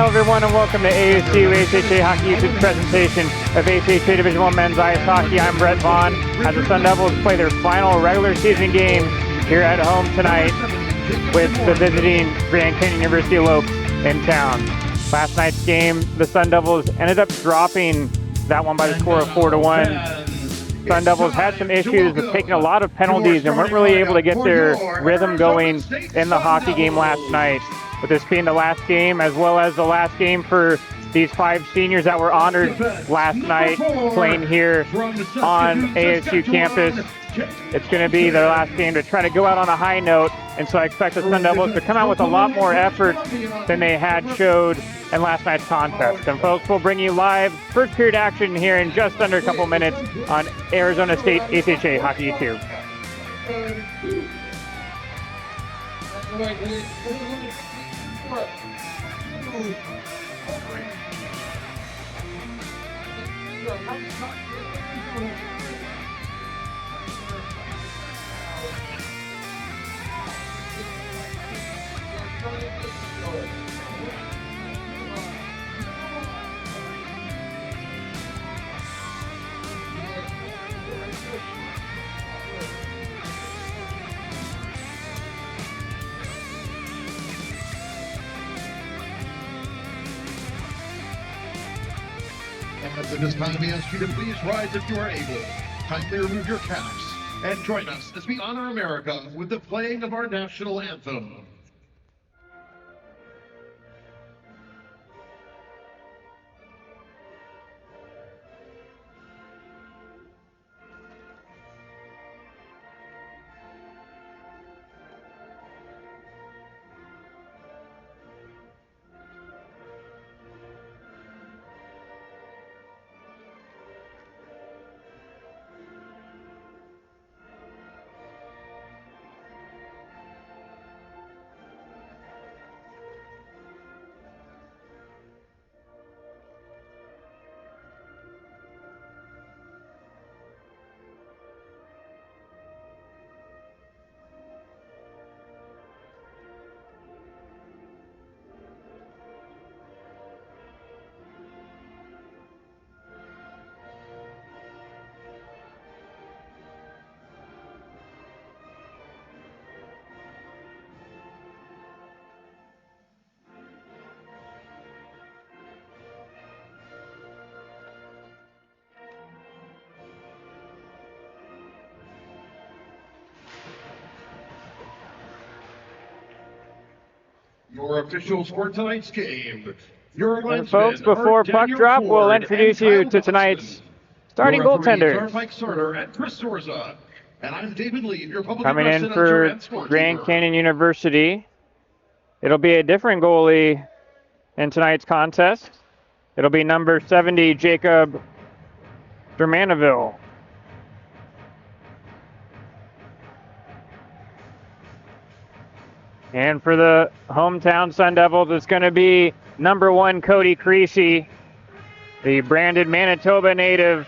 Hello everyone and welcome to ASU ACHA Hockey YouTube's presentation of ACHA Division I Men's Ice Hockey. I'm Brett Vaughn as the Sun Devils play their final regular season game here at home tonight with the visiting Grand Canyon University Lopes in town. Last night's game, the Sun Devils ended up dropping that one by the score of 4-1. Sun Devils had some issues with taking a lot of penalties and weren't really able to get their rhythm going in the hockey game last night. With this being the last game, as well as the last game for these 5 seniors that were honored last night playing here on ASU campus. It's going to be their last game to try to go out on a high note, and so I expect the Sun Devils to come out with a lot more effort than they had showed in last night's contest. And folks, we'll bring you live first period action here in just under a couple minutes on Arizona State ACHA Hockey YouTube. At this time, we ask you to please rise if you are able. Kindly remove your caps and join us as we honor America with the playing of our national anthem. Your officials for tonight's game. And folks, before puck drop, we'll introduce you to tonight's starting goaltenders. And I'm David Lee, your public coming in for Grand Canyon University. It'll be a different goalie in tonight's contest. It'll be number 70, Jacob Dermanaville. And for the hometown Sun Devils, it's going to be number 1, Cody Creasy. The branded Manitoba native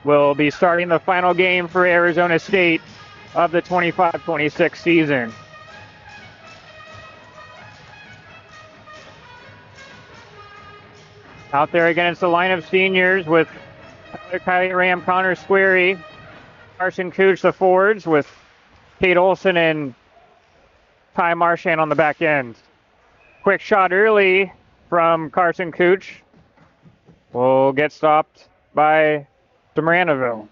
will be starting the final game for Arizona State of the 25-26 season. Out there against the line of seniors with Kylie Ram, Connor Squarey, Carson Cooch, the forwards, with Kate Olson and Ty Marchand on the back end. Quick shot early from Carson Cooch. Will get stopped by Demranaville.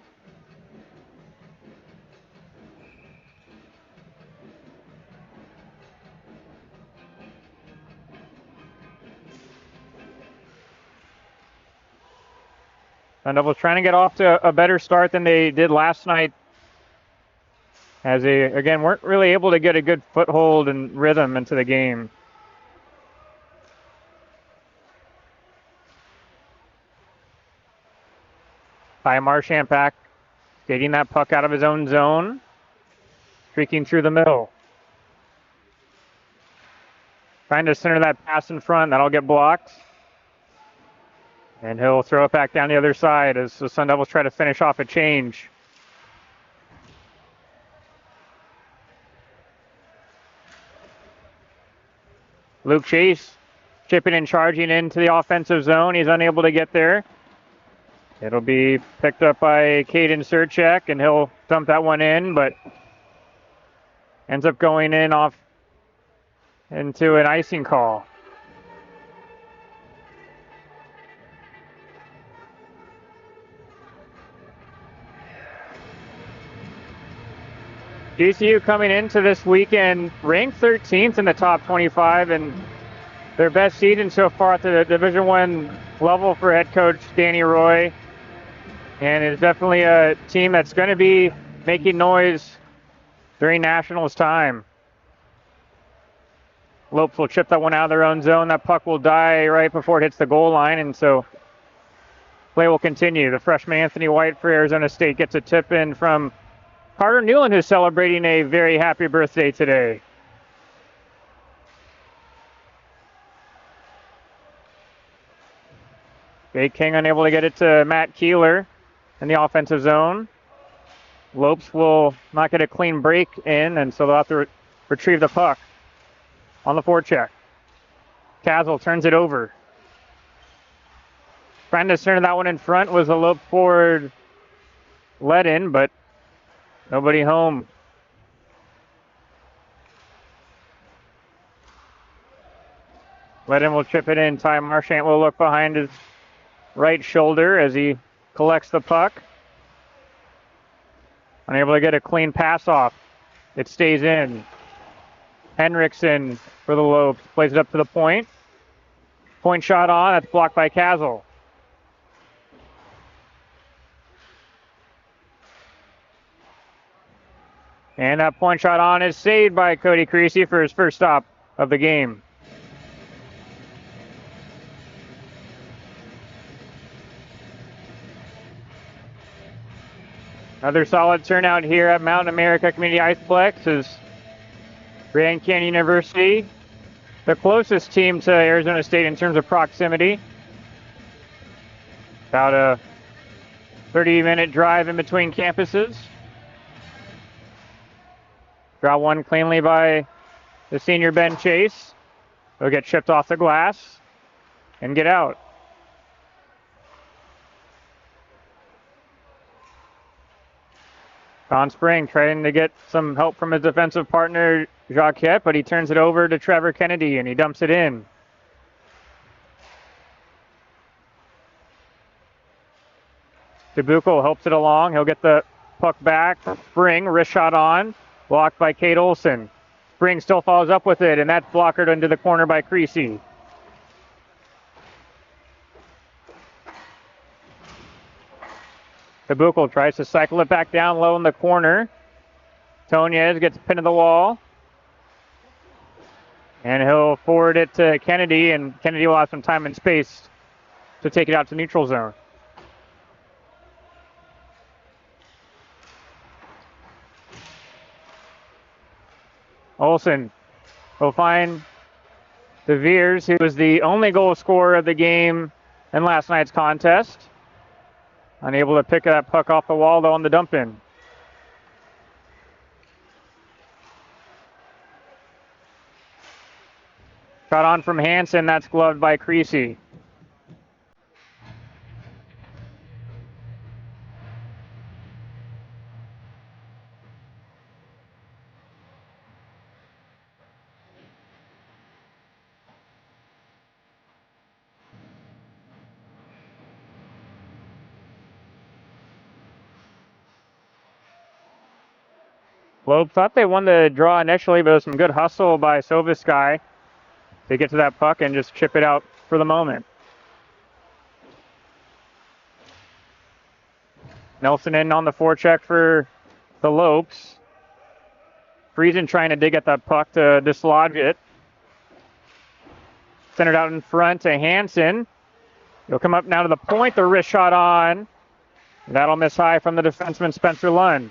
Sun Devils trying to get off to a better start than they did last night, as they, again, weren't really able to get a good foothold and rhythm into the game. Ty Marchand back, skating that puck out of his own zone, streaking through the middle. Trying to center that pass in front, that'll get blocked. And he'll throw it back down the other side as the Sun Devils try to finish off a change. Luke Chase chipping and charging into the offensive zone. He's unable to get there. It'll be picked up by Caden Surchek, and he'll dump that one in, but ends up going in off into an icing call. GCU coming into this weekend ranked 13th in the top 25 and their best season so far at the Division I level for head coach Danny Roy. And it's definitely a team that's going to be making noise during Nationals time. Lopes will chip that one out of their own zone. That puck will die right before it hits the goal line, and so play will continue. The freshman Anthony White for Arizona State gets a tip in from Carter Newland, who's celebrating a very happy birthday today. Jake King unable to get it to Matt Keeler in the offensive zone. Lopes will not get a clean break in, and so they'll have to retrieve the puck on the forecheck. Castle turns it over. Trying to turn that one in front was a lope forward let in, but nobody home. Let in will chip it in. Ty Marchant will look behind his right shoulder as he collects the puck. Unable to get a clean pass off. It stays in. Henriksen for the Lopes plays it up to the point. Point shot on. That's blocked by Castle. And that point shot on is saved by Cody Creasy for his first stop of the game. Another solid turnout here at Mountain America Community Iceplex is Grand Canyon University, the closest team to Arizona State in terms of proximity. About a 30-minute drive in between campuses. Draw one cleanly by the senior Ben Chase. He'll get chipped off the glass and get out. Don Spring trying to get some help from his defensive partner, Jacquette, but he turns it over to Trevor Kennedy and he dumps it in. DeBucco helps it along. He'll get the puck back. Spring, wrist shot on. Blocked by Kate Olson. Spring still follows up with it, and that's blockered into the corner by Creasy. DeBucco tries to cycle it back down low in the corner. Tonez gets pinned to the wall. And he'll forward it to Kennedy, and Kennedy will have some time and space to take it out to neutral zone. Olsen will find DeVeers, who was the only goal scorer of the game in last night's contest. Unable to pick that puck off the wall, though, on the dump in. Shot on from Hansen, that's gloved by Creasy. Loeb thought they won the draw initially, but it was some good hustle by Sovisky to get to that puck and just chip it out for the moment. Nelson in on the forecheck for the Lopes. Friesen trying to dig at that puck to dislodge it. Centered out in front to Hansen. He'll come up now to the point, the wrist shot on. That'll miss high from the defenseman Spencer Lund.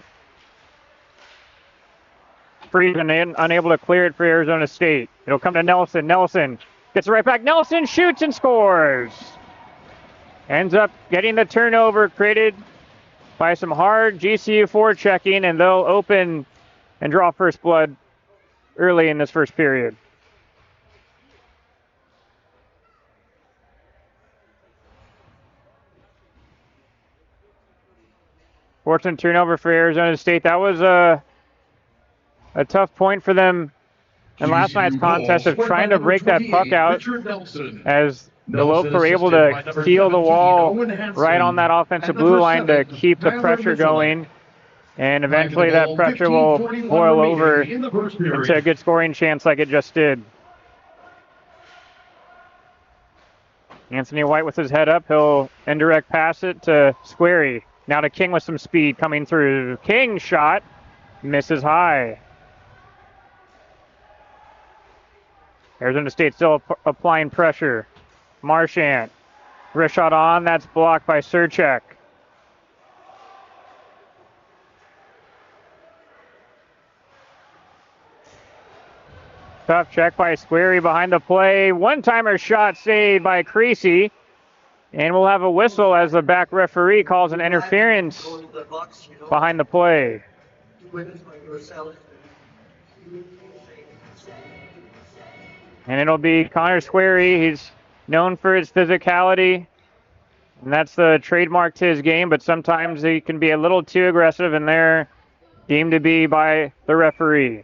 Friesen unable to clear it for Arizona State. It'll come to Nelson. Nelson gets it right back. Nelson shoots and scores. Ends up getting the turnover created by some hard GCU forechecking, and they'll open and draw first blood early in this first period. Fortunate turnover for Arizona State. That was a tough point for them in last night's contest of trying to break that puck out, as the Lopes were able to steal the wall right on that offensive blue line to keep the pressure going. And eventually that pressure will boil over into a good scoring chance like it just did. Anthony White with his head up. He'll indirect pass it to Squarey. Now to King with some speed coming through. King shot. Misses high. Arizona State still applying pressure. Marchand. Wrist shot on. That's blocked by Surchek. Tough check by Squarey behind the play. One-timer shot saved by Creasy. And we'll have a whistle as the back referee calls an interference behind the play. And it'll be Connor Squarey. He's known for his physicality, and that's the trademark to his game, but sometimes he can be a little too aggressive, and they're deemed to be by the referee.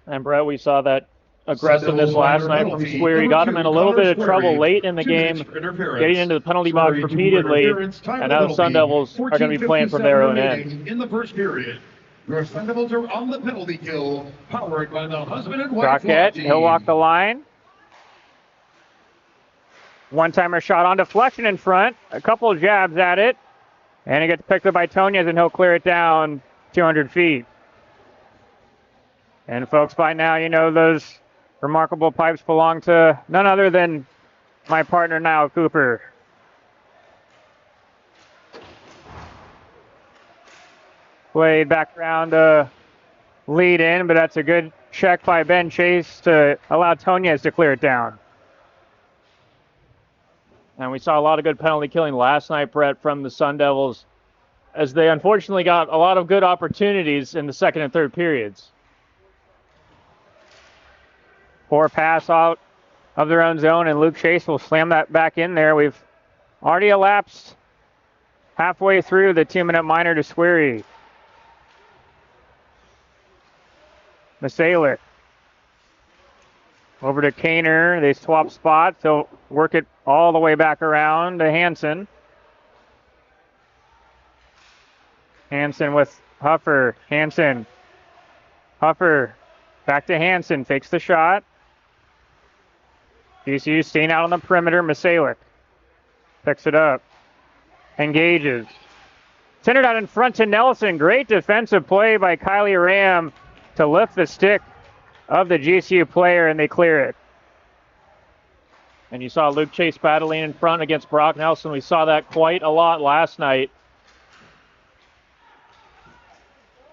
And Brett, we saw that aggressiveness last night from Squarey. Got him in a little bit of trouble late in the game, getting into the penalty box repeatedly, and now the Sun Devils are going to be playing from their own end. In the first period, your Sun Devils are on the penalty kill, powered by the husband and wife. Crockett, he'll walk the line. One-timer shot on deflection in front. A couple of jabs at it, and it gets picked up by Tonez, and he'll clear it down 200 feet. And folks, by now, you know those remarkable pipes belong to none other than my partner now, Cooper. Played back around to lead in, but that's a good check by Ben Chase to allow Tonez to clear it down. And we saw a lot of good penalty killing last night, Brett, from the Sun Devils, as they unfortunately got a lot of good opportunities in the second and third periods. Poor pass out of their own zone, and Luke Chase will slam that back in there. We've already elapsed halfway through the 2-minute minor to Squarey. Masalik. Over to Kaner. They swap spots. He'll work it all the way back around to Hansen. Hansen with Huffer. Hansen. Huffer back to Hansen. Fakes the shot. GCU staying out on the perimeter. Masalik picks it up. Engages. Centered out in front to Nelson. Great defensive play by Kylie Ram to lift the stick of the GCU player, and they clear it. And you saw Luke Chase battling in front against Brock Nelson. We saw that quite a lot last night.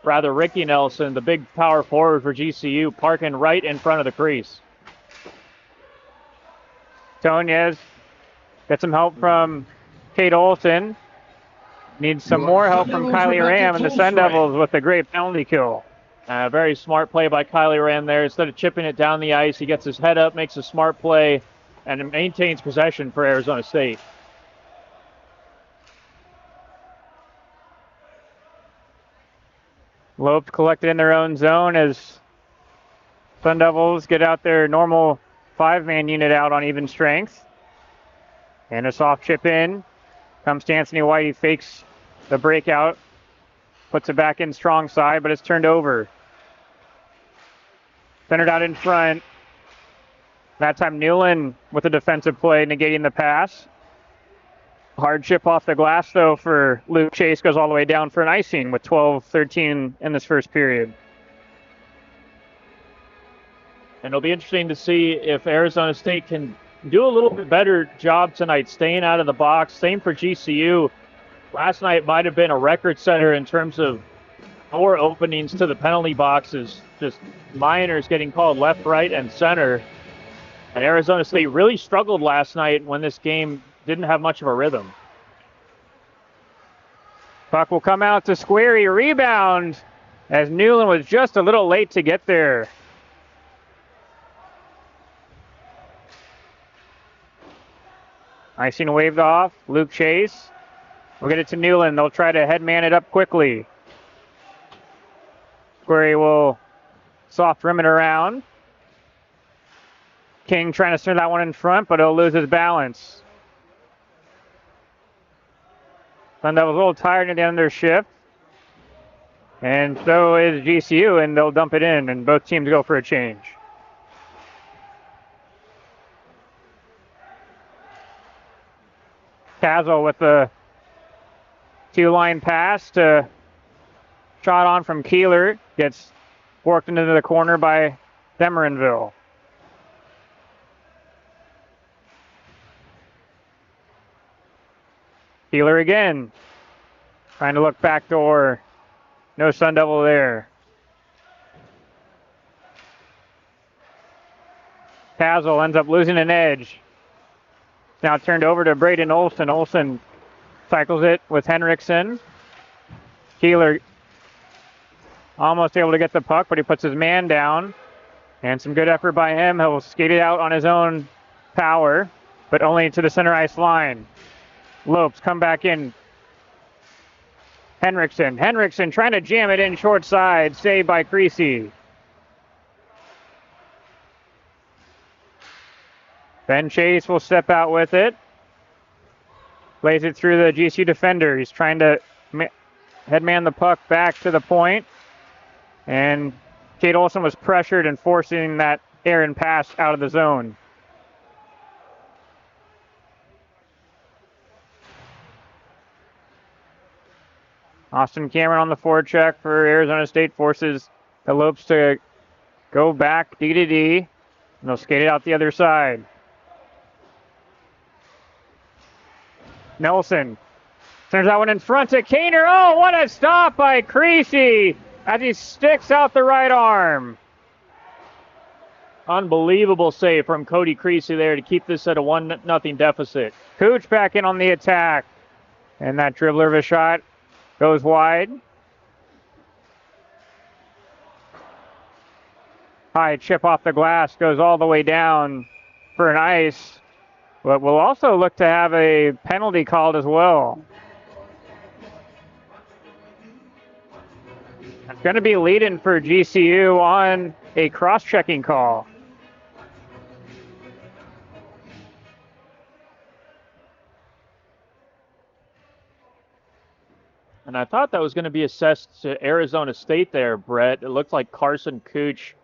Rather, Ricky Nelson, the big power forward for GCU, parking right in front of the crease. Tonez gets some help from Kate Olsen. Needs some more help from Kylie Ram, and the Sun Devils with a great penalty kill. Very smart play by Kylie Ram there. Instead of chipping it down the ice, he gets his head up, makes a smart play, and maintains possession for Arizona State. Lopes collected in their own zone as Sun Devils get out their normal 5-man unit out on even strength. And a soft chip in. Comes to Anthony White. He fakes the breakout. Puts it back in strong side, but it's turned over. Centered out in front. That time Newland with a defensive play negating the pass. Hard chip off the glass, though, for Luke Chase. Goes all the way down for an icing with 12-13 in this first period. And it'll be interesting to see if Arizona State can do a little bit better job tonight staying out of the box. Same for GCU. Last night might have been a record setter in terms of more openings to the penalty boxes. Just minors getting called left, right, and center. And Arizona State really struggled last night when this game didn't have much of a rhythm. Puck will come out to Squarey. Rebound as Newland was just a little late to get there. Icing waved off. Luke Chase We'll get it to Newland. They'll try to headman it up quickly. Squarey will soft rim it around. King trying to send that one in front, but he'll lose his balance. Sun Devils a little tired at the end of their shift. And so is GCU, and they'll dump it in, and both teams go for a change. Castle with the two-line pass to shot on from Keeler. Gets worked into the corner by Demerenville. Keeler again. Trying to look backdoor. No Sun Devil there. Castle ends up losing an edge. Now turned over to Braden Olson. Olson cycles it with Henriksen. Keeler almost able to get the puck, but he puts his man down. And some good effort by him. He'll skate it out on his own power, but only to the center ice line. Lopes come back in. Henriksen trying to jam it in short side. Saved by Creasy. Ben Chase will step out with it. Plays it through the GCU defender. He's trying to headman the puck back to the point. And Kate Olson was pressured and forcing that errant pass out of the zone. Austin Cameron on the forecheck for Arizona State forces the Lopes to go back D to D. And they'll skate it out the other side. Nelson sends that one in front to Kaner. Oh, what a stop by Creasy as he sticks out the right arm. Unbelievable save from Cody Creasy there to keep this at a 1-0 deficit. Cooch back in on the attack. And that dribbler of a shot goes wide. High chip off the glass, goes all the way down for an ice. But we'll also look to have a penalty called as well. It's going to be lead-in for GCU on a cross-checking call. And I thought that was going to be assessed to Arizona State there, Brett. It looked like Carson Cooch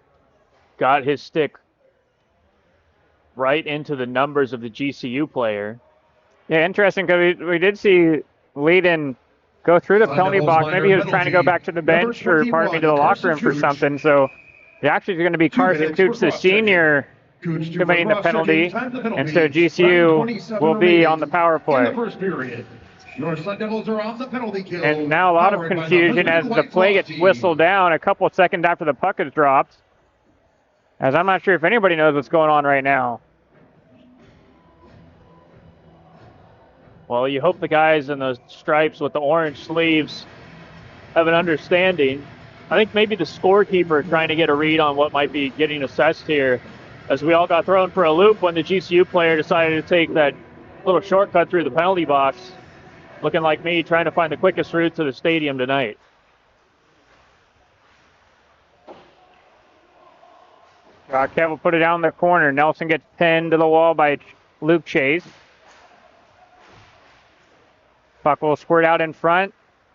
got his stick right into the numbers of the GCU player. Yeah, interesting, because we did see lead-in go through the penalty box. Maybe he was trying to go back to the bench or, pardon me, to the locker room for something. So it actually is going to be Carson Cooch, the senior, committing the penalty. And so GCU will be on the power play. Your Sun Devils are on the penalty kill. And now a lot of confusion as the play gets whistled down a couple of seconds after the puck is dropped. As I'm not sure if anybody knows what's going on right now. Well, you hope the guys in those stripes with the orange sleeves have an understanding. I think maybe the scorekeeper trying to get a read on what might be getting assessed here, as we all got thrown for a loop when the GCU player decided to take that little shortcut through the penalty box. Looking like me trying to find the quickest route to the stadium tonight. Kev will put it down in the corner. Nelson gets pinned to the wall by Luke Chase. Puck will squirt out in front,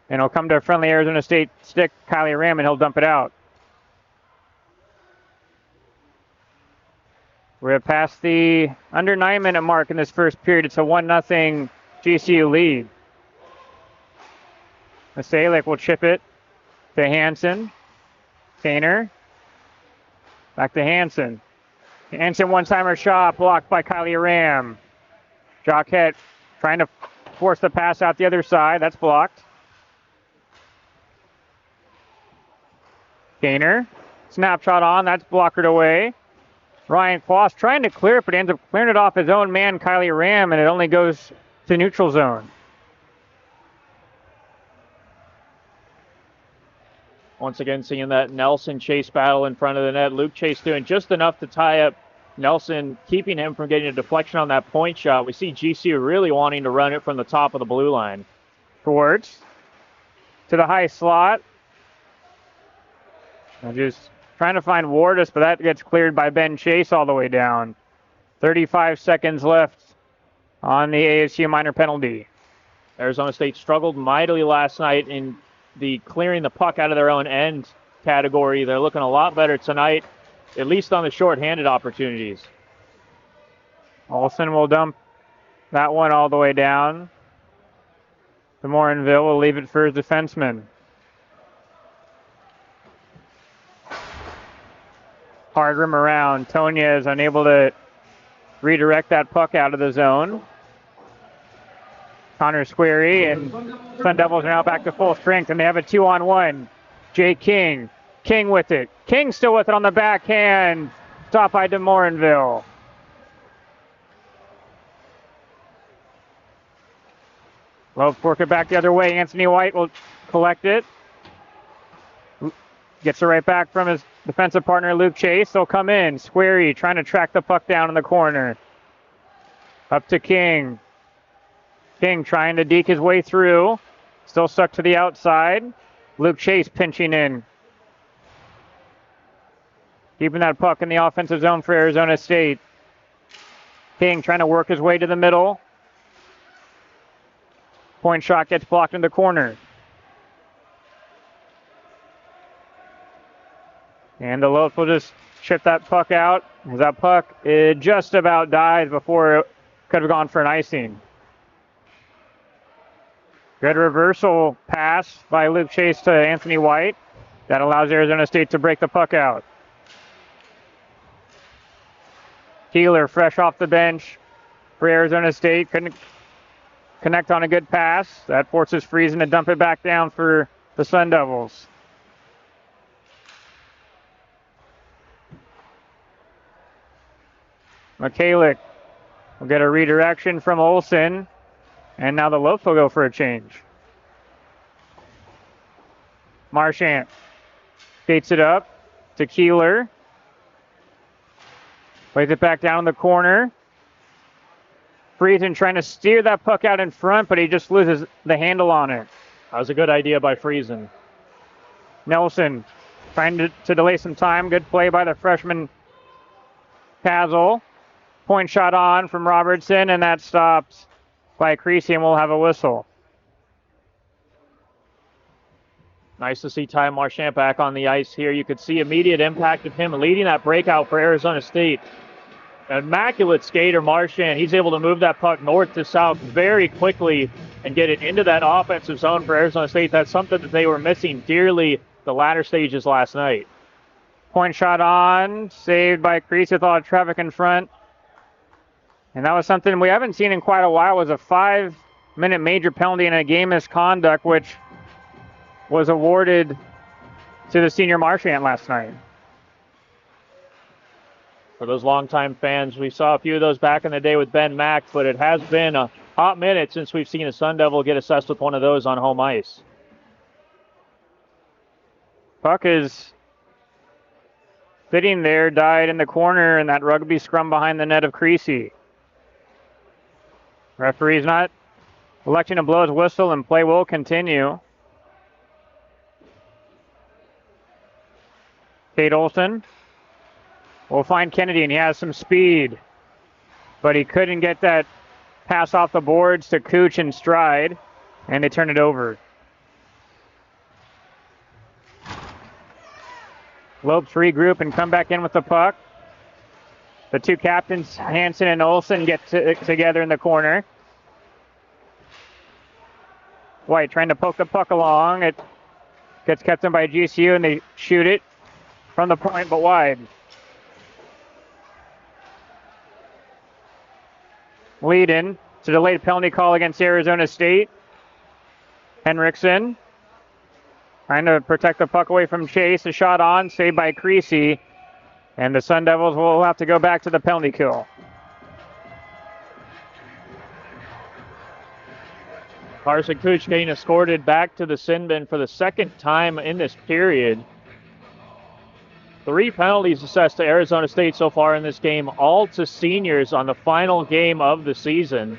and it'll come to a friendly Arizona State stick, Kylie Ram, and he'll dump it out. We're past the under 9-minute mark in this first period. It's a 1-0 GCU lead. Masalik will chip it to Hansen. Kaner. Back to Hansen. Hansen one-timer shot blocked by Kylie Ram. Jacquette trying to force the pass out the other side. That's blocked. Kaner. Snapshot on. That's blockered away. Ryan Quast trying to clear it, but ends up clearing it off his own man, Kylie Ram, and it only goes to neutral zone. Once again, seeing that Nelson Chase battle in front of the net. Luke Chase doing just enough to tie up Nelson, keeping him from getting a deflection on that point shot. We see GCU really wanting to run it from the top of the blue line. Schwartz to the high slot. And just trying to find Wardus, but that gets cleared by Ben Chase all the way down. 35 seconds left on the ASU minor penalty. Arizona State struggled mightily last night in the clearing the puck out of their own end category. They're looking a lot better tonight, at least on the shorthanded opportunities. Olsen will dump that one all the way down. DeMorinville will leave it for his defenseman. Hard rim around. Tonya is unable to redirect that puck out of the zone. Connor Squarey and Sun Devils are now back to full strength, and they have a 2-on-1. Jay King. King with it. King still with it on the backhand. Stopped by DeMorinville. Love work it back the other way. Anthony White will collect it. Gets it right back from his defensive partner, Luke Chase. They'll come in. Squarey trying to track the puck down in the corner. Up to King. King trying to deke his way through. Still stuck to the outside. Luke Chase pinching in. Keeping that puck in the offensive zone for Arizona State. King trying to work his way to the middle. Point shot gets blocked in the corner. And the Lopes will just chip that puck out. As that puck just about dies before it could have gone for an icing. Good reversal pass by Luke Chase to Anthony White. That allows Arizona State to break the puck out. Keeler fresh off the bench for Arizona State. Couldn't connect on a good pass. That forces Friesen to dump it back down for the Sun Devils. Mikalik will get a redirection from Olsen. And now the Lopes will go for a change. Marchant skates it up to Keeler. Plays it back down in the corner. Friesen trying to steer that puck out in front, but he just loses the handle on it. That was a good idea by Friesen. Nelson trying to delay some time. Good play by the freshman Kazel. Point shot on from Robertson, and that stops by Creasy, and we'll have a whistle. Nice to see Ty Marchant back on the ice here. You could see immediate impact of him leading that breakout for Arizona State. Immaculate skater Marchant. He's able to move that puck north to south very quickly and get it into that offensive zone for Arizona State. That's something that they were missing dearly the latter stages last night. Point shot on, saved by Creasy with all the traffic in front. And that was something we haven't seen in quite a while, was a 5-minute major penalty in a game misconduct, which was awarded to the senior Marchant last night. For those longtime fans, we saw a few of those back in the day with Ben Mack, but it has been a hot minute since we've seen a Sun Devil get assessed with one of those on home ice. Puck is sitting there, died in the corner in that rugby scrum behind the net of Creasy. Referee's not electing to blow his whistle, and play will continue. Kate Olsen will find Kennedy, and he has some speed, but he couldn't get that pass off the boards to Cooch and Stride, and they turn it over. Lopes regroup and come back in with the puck. The two captains, Hansen and Olsen, get together in the corner. White trying to poke the puck along. It gets kept in by GCU, and they shoot it from the point, but wide. Lead in to delayed penalty call against Arizona State. Henriksen trying to protect the puck away from Chase. A shot on, saved by Creasy. And the Sun Devils will have to go back to the penalty kill. Carson Cooch getting escorted back to the sin bin for the second time in this period. 3 penalties assessed to Arizona State so far in this game, all to seniors on the final game of the season.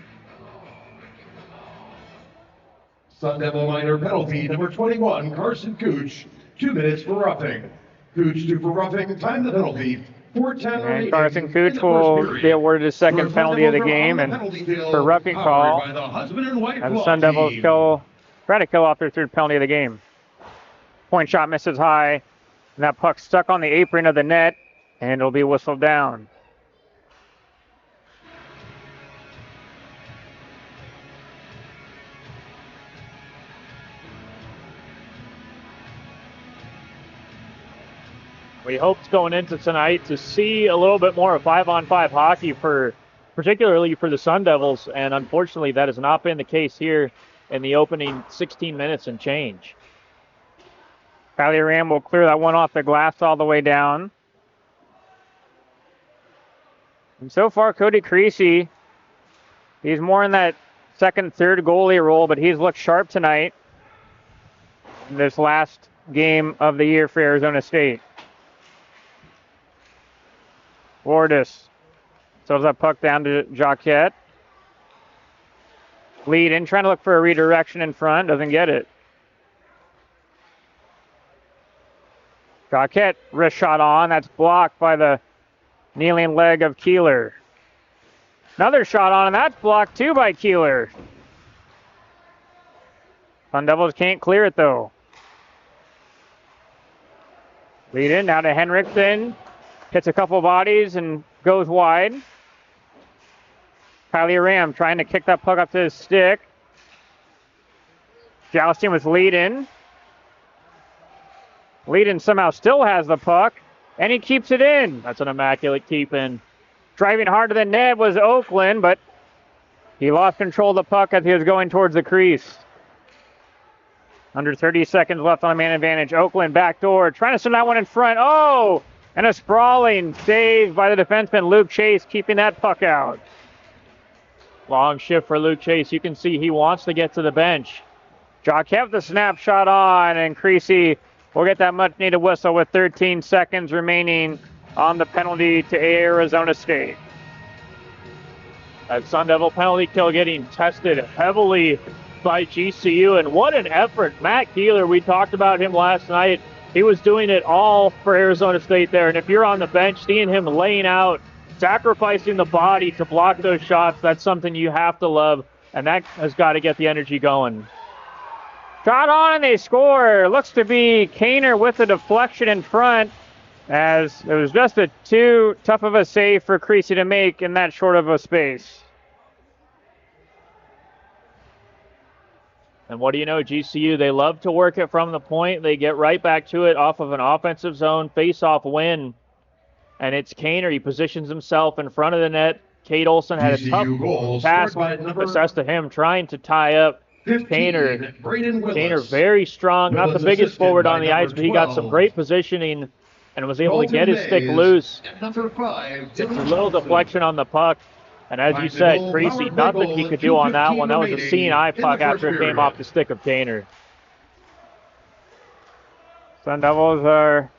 Sun Devil minor penalty number 21, Carson Cooch, 2 minutes for roughing. Cooch due for roughing, time the penalty, 4:10 And Carson Cooch will be awarded his second penalty of the game, and for roughing call, by the husband and wife and the law Sun Devils team. try to kill off their third penalty of the game. Point shot misses high, and that puck stuck on the apron of the net, and it'll be whistled down. We hoped going into tonight to see a little bit more of 5-on-5 hockey particularly for the Sun Devils, and unfortunately that has not been the case here in the opening 16 minutes and change. Kylie Ram will clear that one off the glass all the way down. And so far, Cody Creasy, he's more in that second, third goalie role, but he's looked sharp tonight in this last game of the year for Arizona State. Wardis throws that puck down to Jacquette. Lead in, trying to look for a redirection in front, doesn't get it. Jacquette, wrist shot on, that's blocked by the kneeling leg of Keeler. Another shot on, and that's blocked too by Keeler. Sun Devils can't clear it though. Lead in, now to Henriksen. Hits a couple bodies and goes wide. Kylie Ram trying to kick that puck up to his stick. Jousting with Leadin. Leadin somehow still has the puck, and he keeps it in. That's an immaculate keep in. Driving hard to the net was Oakland, but he lost control of the puck as he was going towards the crease. Under 30 seconds left on a man advantage. Oakland backdoor, trying to send that one in front. Oh! And a sprawling save by the defenseman Luke Chase, keeping that puck out. Long shift for Luke Chase. You can see he wants to get to the bench. Jock kept the snapshot on, and Creasy will get that much-needed whistle with 13 seconds remaining on the penalty to Arizona State. That Sun Devil penalty kill getting tested heavily by GCU, and what an effort. Matt Keeler, we talked about him last night. He was doing it all for Arizona State there, and if you're on the bench, seeing him laying out, sacrificing the body to block those shots, that's something you have to love, and that has got to get the energy going. Shot on, and they score. Looks to be Kaner with a deflection in front, as it was just too tough of a save for Creasy to make in that short of a space. And what do you know, GCU, they love to work it from the point. They get right back to it off of an offensive zone face-off win. And it's Kaner. He positions himself in front of the net. Kate Olson had a tough pass assessed to him, trying to tie up Kaner. Kaner very strong, not the biggest forward on the ice, but he got some great positioning and was able to get his stick loose. It's a little deflection on the puck. And as you said, Creasy, nothing he could do on that one. That was a seeing eye puck after it came off the stick of Kaner. Sun Devils are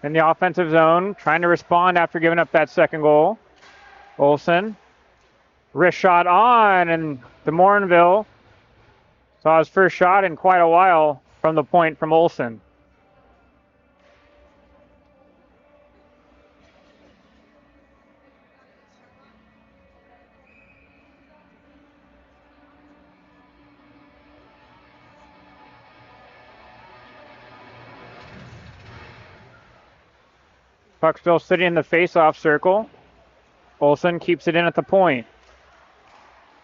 in the offensive zone, trying to respond after giving up that second goal. Olsen, wrist shot on, and DeMorinville saw his first shot in quite a while from the point from Olsen. Puck still sitting in the face-off circle. Olsen keeps it in at the point.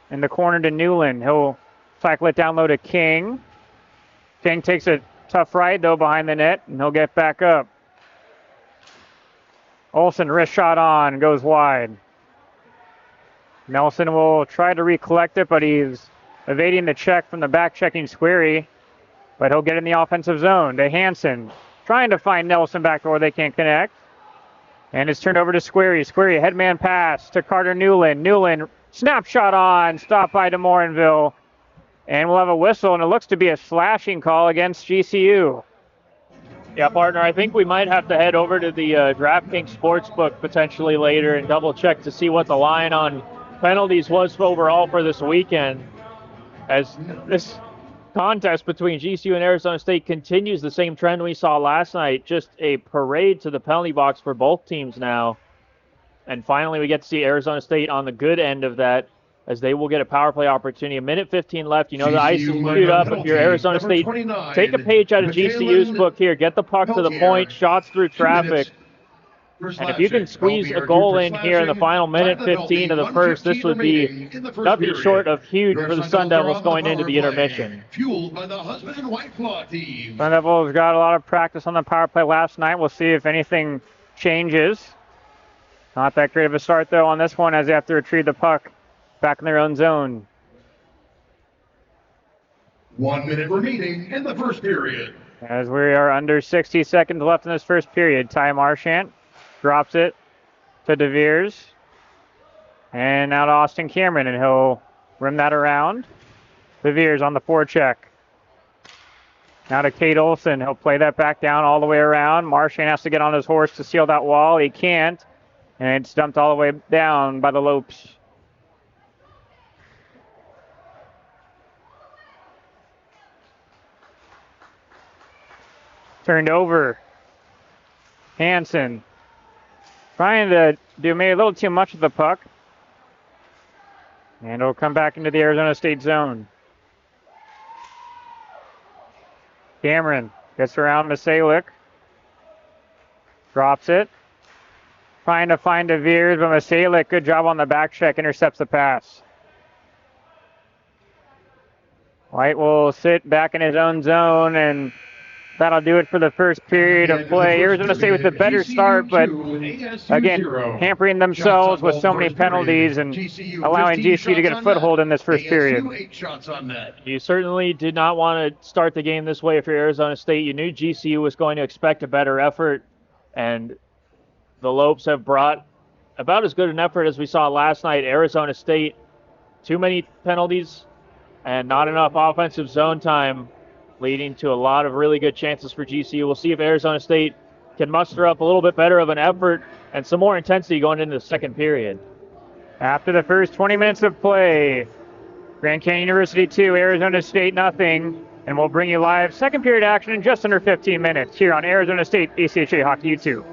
In the corner to Newland. He'll cycle it down low to King. King takes a tough ride, though, behind the net, and he'll get back up. Olsen, wrist shot on, goes wide. Nelson will try to recollect it, but he's evading the check from the back-checking Squarey. But he'll get in the offensive zone to Hansen. Trying to find Nelson back door, they can't connect. And it's turned over to Squarey. Squarey, headman pass to Carter Newland. Newland, snapshot on, stopped by DeMorinville. And we'll have a whistle, and it looks to be a slashing call against GCU. Yeah, partner, I think we might have to head over to the DraftKings Sportsbook potentially later and double check to see what the line on penalties was overall for this weekend. as this contest between GCU and Arizona State continues the same trend we saw last night. Just a parade to the penalty box for both teams now. And finally, we get to see Arizona State on the good end of that, as they will get a power play opportunity. A minute 15 left. You know the ice is queued up. If you're Arizona State, take a page out of GCU's book here. Get the puck to the point, shots through traffic. And if you can squeeze a goal in here in the final minute 15 of the first, this would be nothing short of huge for the Sun Devils going into the intermission. Fueled by the husband and wife law team. Sun Devils got a lot of practice on the power play last night. We'll see if anything changes. Not that great of a start, though, on this one, as they have to retrieve the puck back in their own zone. 1 minute remaining in the first period. As we are under 60 seconds left in this first period, Ty Marchant drops it to DeVeers. And now to Austin Cameron, and he'll rim that around. DeVeers on the forecheck. Now to Kate Olson. He'll play that back down all the way around. Marchant has to get on his horse to seal that wall. He can't. And it's dumped all the way down by the Lopes. Turned over. Hansen trying to do maybe a little too much with the puck. And it'll come back into the Arizona State zone. Cameron gets around Masalik. Drops it. Trying to find DeVeers, but Masalik, good job on the back check, intercepts the pass. White will sit back in his own zone, and that'll do it for the first period of play. Arizona State with a better start, but again, hampering themselves with so many penalties and allowing GCU to get a foothold in this first period. You certainly did not want to start the game this way if you're Arizona State. You knew GCU was going to expect a better effort, and the Lopes have brought about as good an effort as we saw last night. Arizona State, too many penalties and not enough offensive zone time, leading to a lot of really good chances for GCU. We'll see if Arizona State can muster up a little bit better of an effort and some more intensity going into the second period. After the first 20 minutes of play, Grand Canyon University 2, Arizona State nothing, and we'll bring you live second period action in just under 15 minutes here on Arizona State ACHA Hockey U2.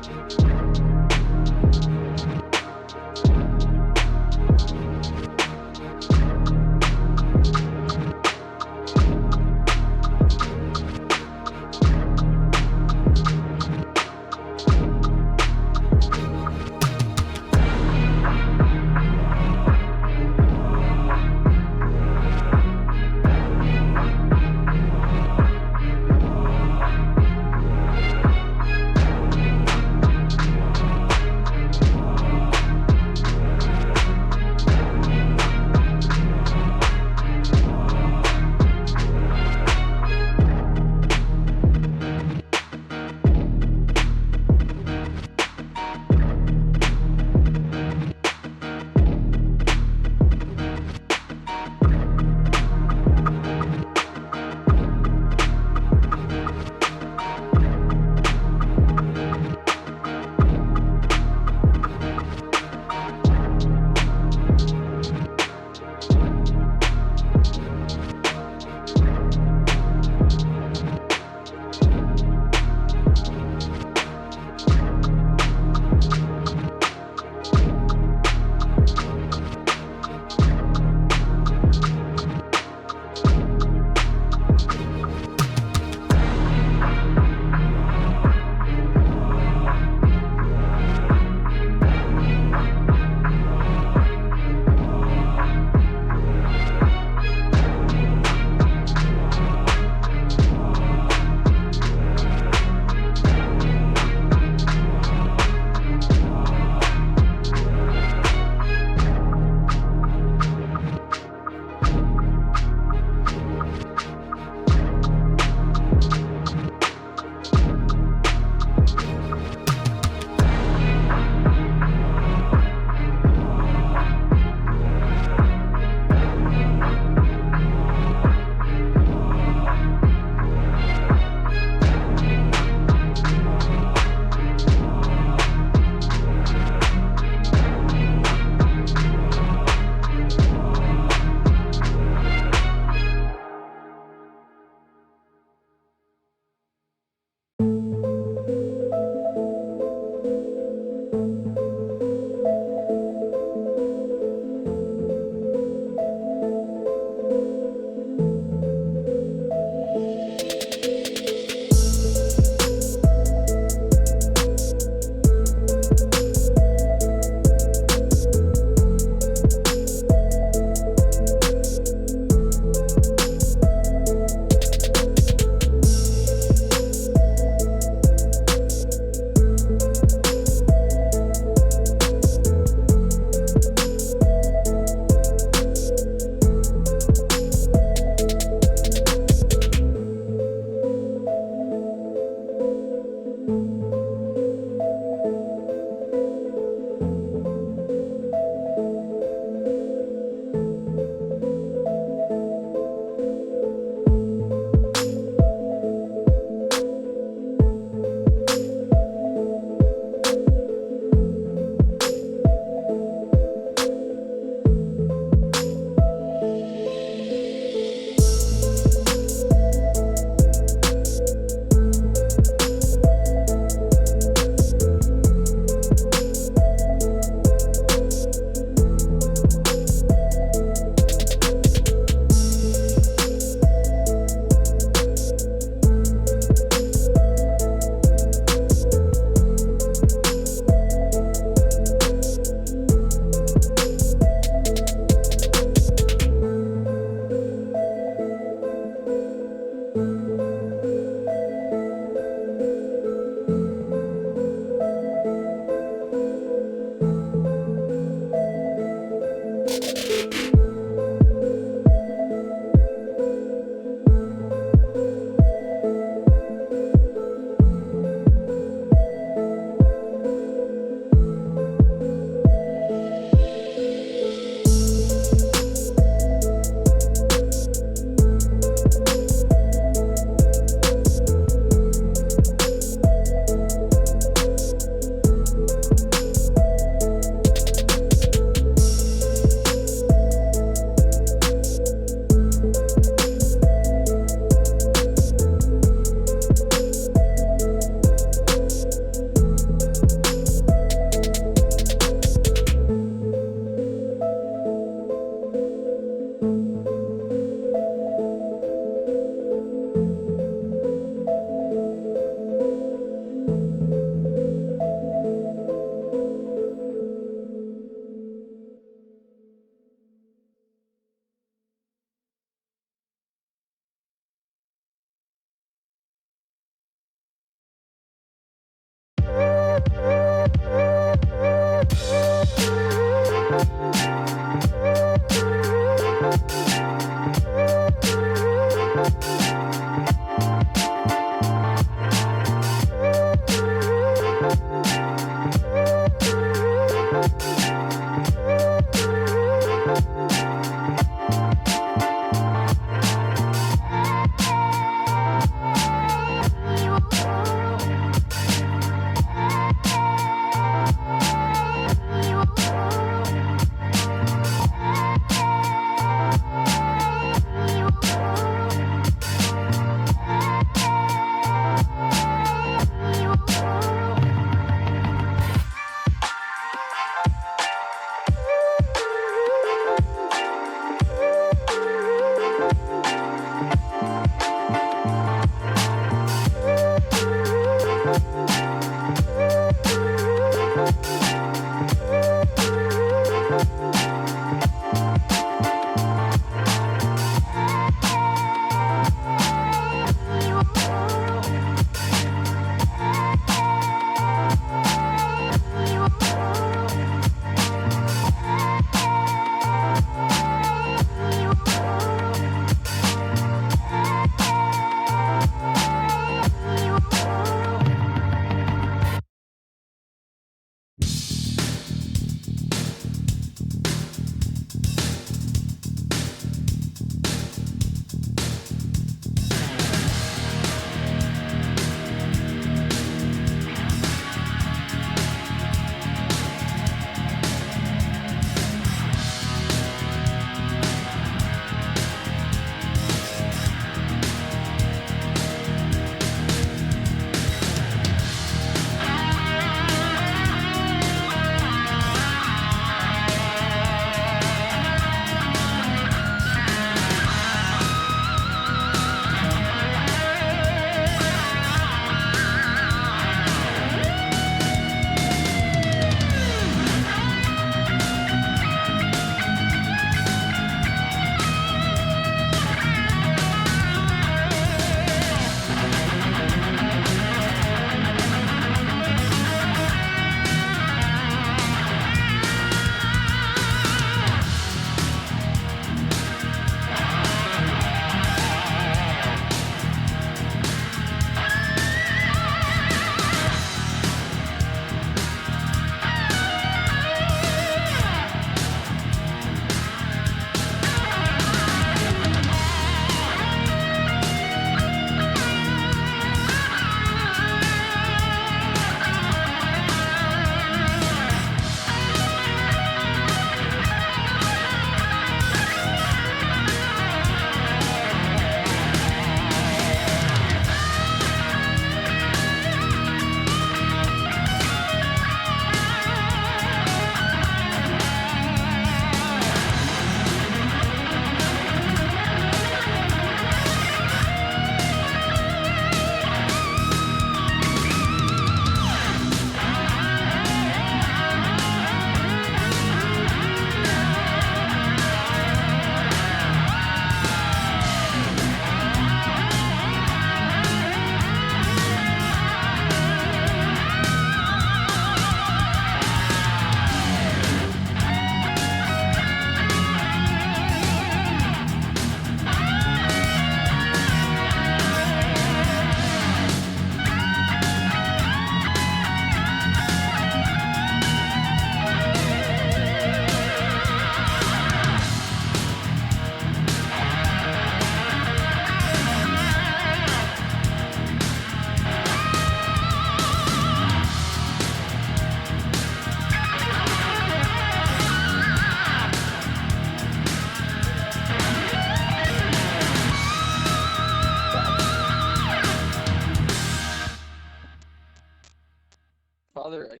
other.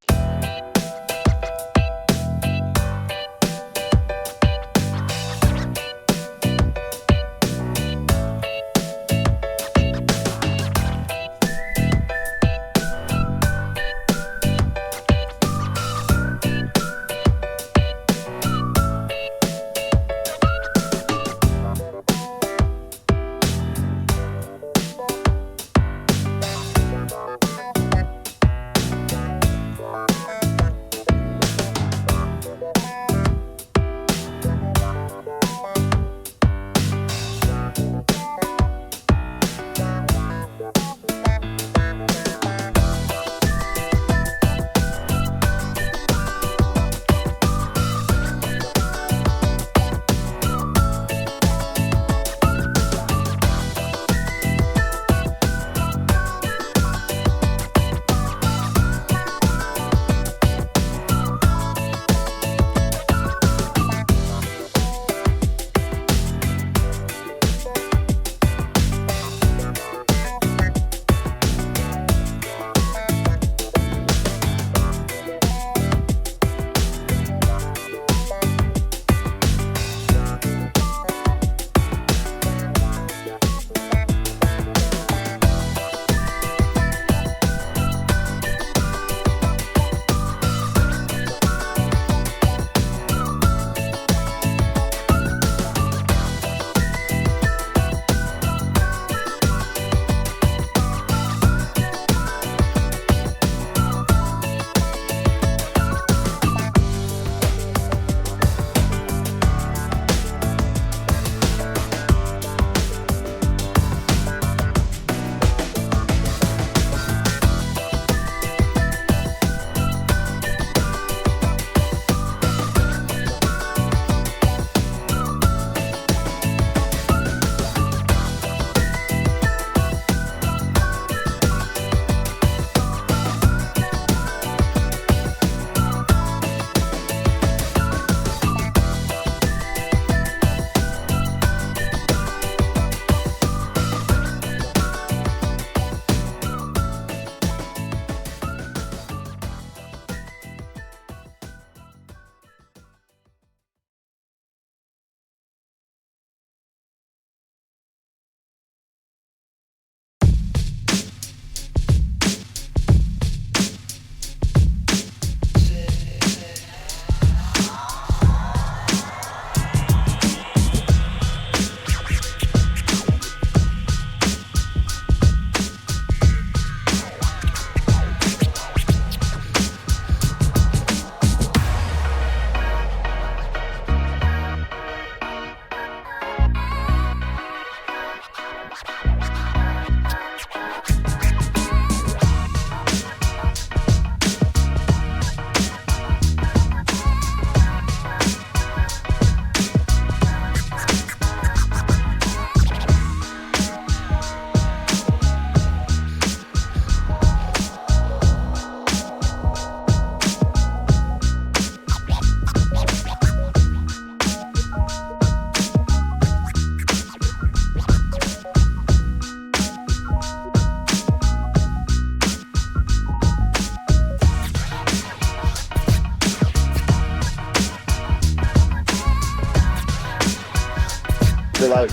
Hello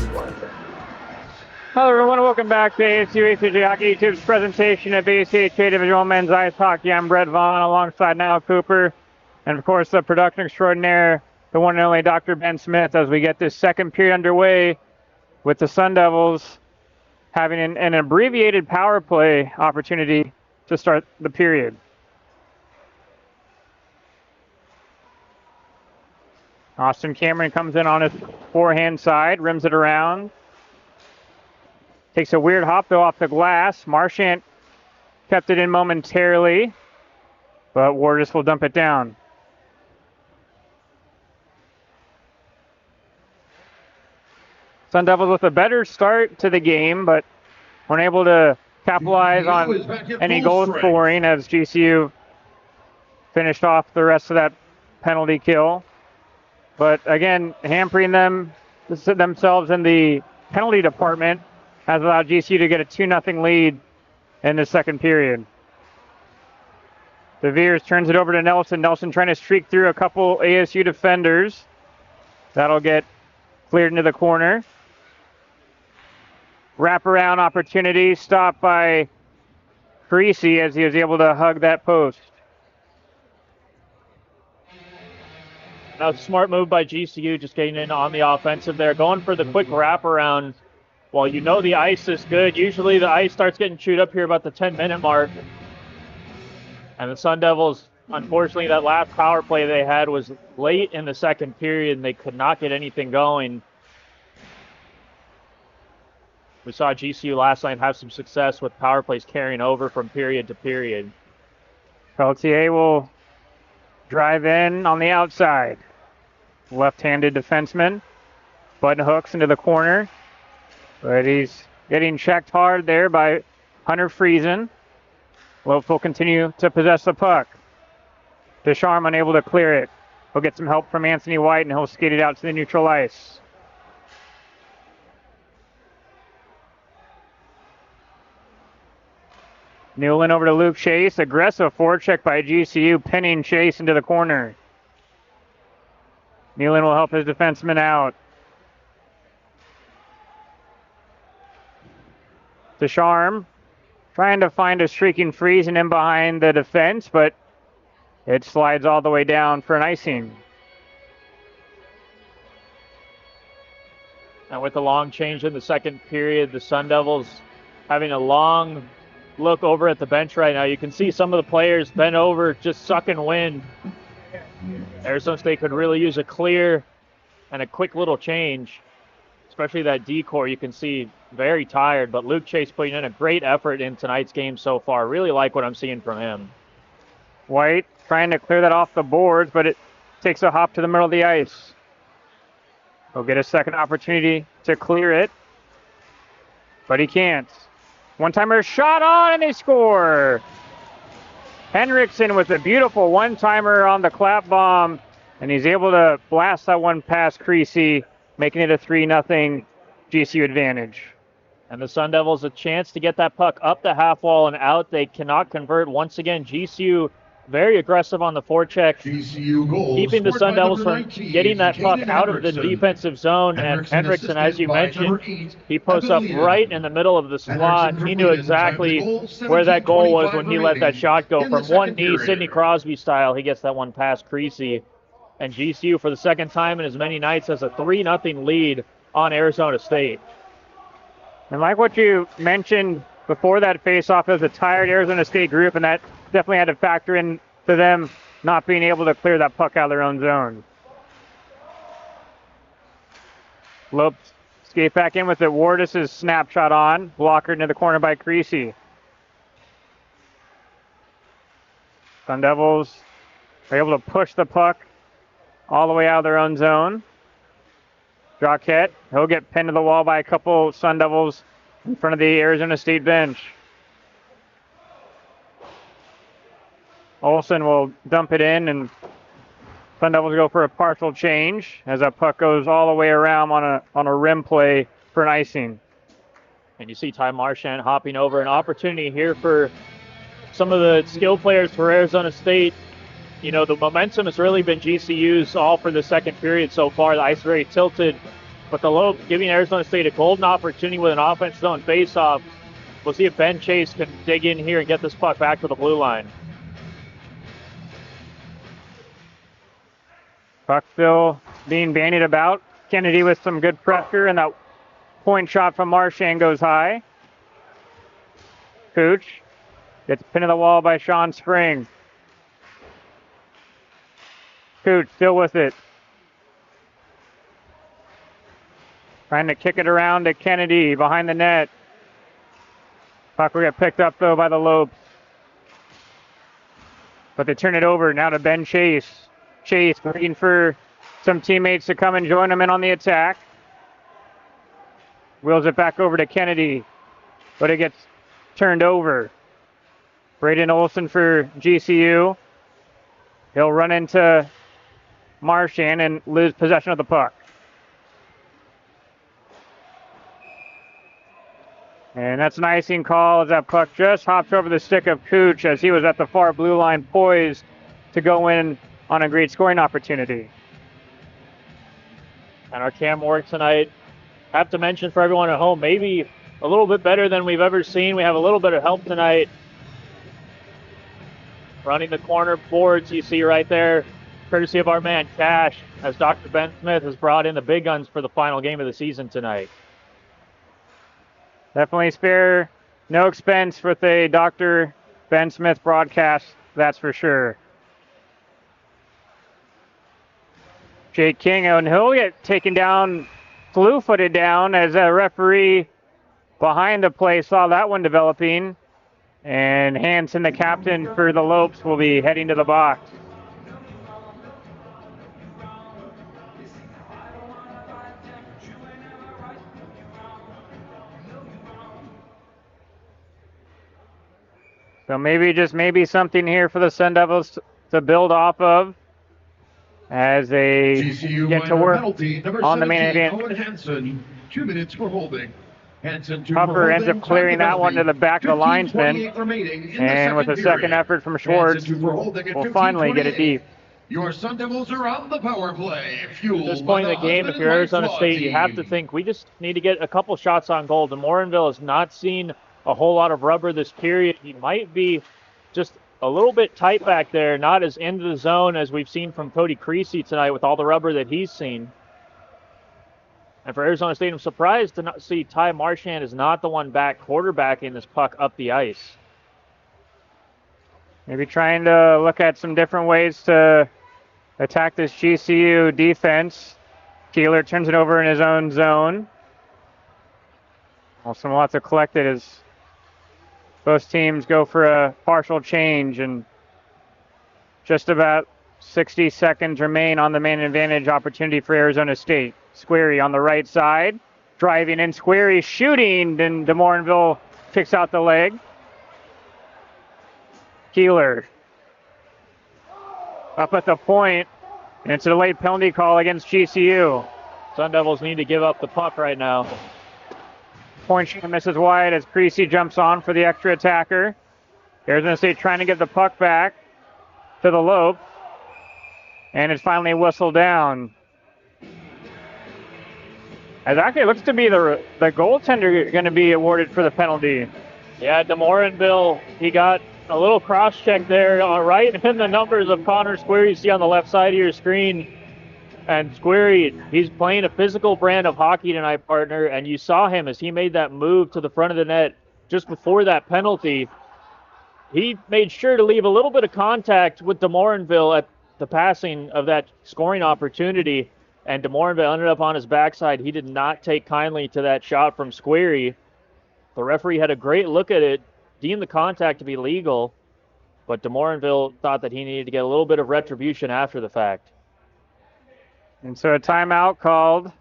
everyone, welcome back to ASU ACHA Hockey YouTube's presentation of ACHA Division 1 Men's Ice Hockey. I'm Brett Vaughn alongside Niall Cooper and of course the production extraordinaire, the one and only Dr. Ben Smith, as we get this second period underway with the Sun Devils having an abbreviated power play opportunity to start the period. Austin Cameron comes in on his forehand side, rims it around. Takes a weird hop though off the glass. Marchant kept it in momentarily, but Wardis will dump it down. Sun Devils with a better start to the game, but weren't able to capitalize on any goal scoring as GCU finished off the rest of that penalty kill. But again, hampering themselves in the penalty department has allowed GCU to get a 2-0 lead in the second period. DeVeers turns it over to Nelson. Nelson trying to streak through a couple ASU defenders. That'll get cleared into the corner. Wraparound opportunity, stopped by Creasy as he was able to hug that post. Now, smart move by GCU, just getting in on the offensive there, going for the quick wraparound. While you know the ice is good, usually the ice starts getting chewed up here about the 10-minute mark. And the Sun Devils, unfortunately, that last power play they had was late in the second period, and they could not get anything going. We saw GCU last night have some success with power plays carrying over from period to period. Peltier will drive in on the outside. Left-handed defenseman. Button hooks into the corner. But he's getting checked hard there by Hunter Friesen. Lopes will continue to possess the puck. Deschamps unable to clear it. He'll get some help from Anthony White and he'll skate it out to the neutral ice. Newland over to Luke Chase. Aggressive forecheck by GCU, pinning Chase into the corner. Newland will help his defenseman out. Deschamps trying to find a streaking Friesen in behind the defense, but it slides all the way down for an icing. And with the long change in the second period, the Sun Devils having a long look over at the bench right now. You can see some of the players bent over, just sucking wind. Arizona State could really use a clear and a quick little change, especially that D-core. You can see very tired, but Luke Chase putting in a great effort in tonight's game so far. Really like what I'm seeing from him. White trying to clear that off the boards, but it takes a hop to the middle of the ice. He'll get a second opportunity to clear it, but he can't. One-timer shot on, and they score. Henriksen with a beautiful one-timer on the clap bomb, and he's able to blast that one past Creasy, making it a 3-0 GCU advantage. And the Sun Devils a chance to get that puck up the half wall and out. They cannot convert. Once again, GCU very aggressive on the forecheck, keeping the Sun Devils from getting that puck out of the defensive zone. And Henriksen, as you mentioned, he posts up right in the middle of the slot. He knew exactly where that goal was when he let that shot go. From one knee, Sidney Crosby style, he gets that one past Creasy. And GCU, for the second time in as many nights, has a 3-0 lead on Arizona State. And like what you mentioned before that face-off, it was a tired Arizona State group, and that definitely had to factor in to them not being able to clear that puck out of their own zone. Lopes skate back in with it. Wardis' snapshot on. Blocker into the corner by Creasy. Sun Devils are able to push the puck all the way out of their own zone. Jacquette, he'll get pinned to the wall by a couple Sun Devils in front of the Arizona State bench. Olsen will dump it in, and Sun Devils go for a partial change as that puck goes all the way around on a rim play for an icing. And you see Ty Marchand hopping over. An opportunity here for some of the skill players for Arizona State. You know, the momentum has really been GCU's all for the second period so far. The ice very tilted, but the Lopes giving Arizona State a golden opportunity with an offense zone faceoff. We'll see if Ben Chase can dig in here and get this puck back to the blue line. Puck still being bandied about. Kennedy with some good pressure, and that point shot from Marchand goes high. Cooch gets pinned to the wall by Sean Spring. Cooch still with it. Trying to kick it around to Kennedy behind the net. Puck will get picked up, though, by the Lopes. But they turn it over now to Ben Chase. Chase looking for some teammates to come and join him in on the attack. Wheels it back over to Kennedy, but it gets turned over. Braden Olsen for GCU. He'll run into Marchand and lose possession of the puck. And that's an icing call as that puck just hops over the stick of Cooch as he was at the far blue line poised to go in on a great scoring opportunity. And our cam work tonight, have to mention for everyone at home, maybe a little bit better than we've ever seen. We have a little bit of help tonight. Running the corner boards, you see right there, courtesy of our man Cash, as Dr. Ben Smith has brought in the big guns for the final game of the season tonight. Definitely spare no expense with a Dr. Ben Smith broadcast, that's for sure. Jake King, and he'll get taken down, slew-footed down, as a referee behind the play saw that one developing. And Hansen, the captain for the Lopes, will be heading to the box. So maybe something here for the Sun Devils to build off of as they GCU get to minor work penalty, number on the 17, main event. Owen Hansen, 2 minutes for holding. Hansen, 2 for Puffer ends holding, up clearing time that one to the back of the linesman. 15:28 remaining in the And with a second period. effort from Schwartz, Hansen, 2 for holding at we'll finally get it 15:28. deep. Your Sun Devils are on the power play. Fueled At this point in by the game, Husband if and you're Wife Arizona Law State, you have to Team. think we just need to get a couple shots on goal. DeMorinville has not seen a whole lot of rubber this period. He might be just a little bit tight back there, not as into the zone as we've seen from Cody Creasy tonight with all the rubber that he's seen. And for Arizona State, I'm surprised to not see Ty Marchand is not the one back quarterbacking this puck up the ice. Maybe trying to look at some different ways to attack this GCU defense. Keeler turns it over in his own zone. Also lots of collected as both teams go for a partial change, and just about 60 seconds remain on the man advantage opportunity for Arizona State. Squarey on the right side, driving in. Squarey shooting, and DeMorinville kicks out the leg. Keeler up at the point, and it's a late penalty call against GCU. Sun Devils need to give up the puck right now. Point shot misses wide as Creasy jumps on for the extra attacker. Arizona State trying to get the puck back to the Lope, and it's finally whistled down. As actually it looks to be the goaltender going to be awarded for the penalty. Yeah, DeMorinville, he got a little cross-check there, right in the numbers of Connor Squarey you see on the left side of your screen. And Squarey, he's playing a physical brand of hockey tonight, partner, and you saw him as he made that move to the front of the net just before that penalty. He made sure to leave a little bit of contact with DeMorinville at the passing of that scoring opportunity, and DeMorinville ended up on his backside. He did not take kindly to that shot from Squarey. The referee had a great look at it, deemed the contact to be legal, but DeMorinville thought that he needed to get a little bit of retribution after the fact. And so a timeout called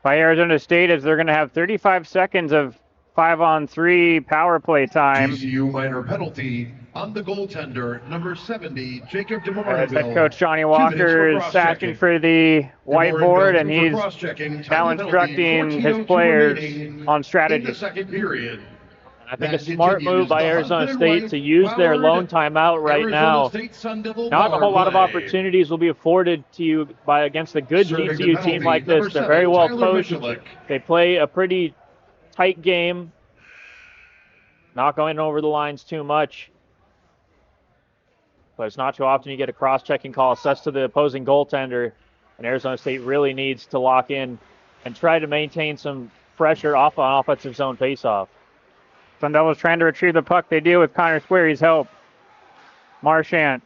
by Arizona State as they're going to have 35 seconds of 5-on-3 power play time. GCU minor penalty on the goaltender, number 70, Jacob As DeMorinville. head coach Johnny 2 Walker minutes for is cross-checking. asking for the whiteboard, and DeMorinville, 2 for he's cross-checking. now Time penalty, instructing his 14:02 players remaining on in strategy. the second period. I think That a smart continues move by the Arizona Husband State and to use their Wife lone timeout right Arizona now. State Sun Devil Not a power whole lot of play. opportunities will be afforded to you by against a good Serving the GCU team penalty, like number this. They're 7, very well Tyler coached. Michalik. They play a pretty tight game, not going over the lines too much. But it's not too often you get a cross-checking call assessed to the opposing goaltender, and Arizona State really needs to lock in and try to maintain some pressure off on offensive zone faceoff. Sun Devils trying to retrieve the puck. They do with Connor Squarey's help. Marchand.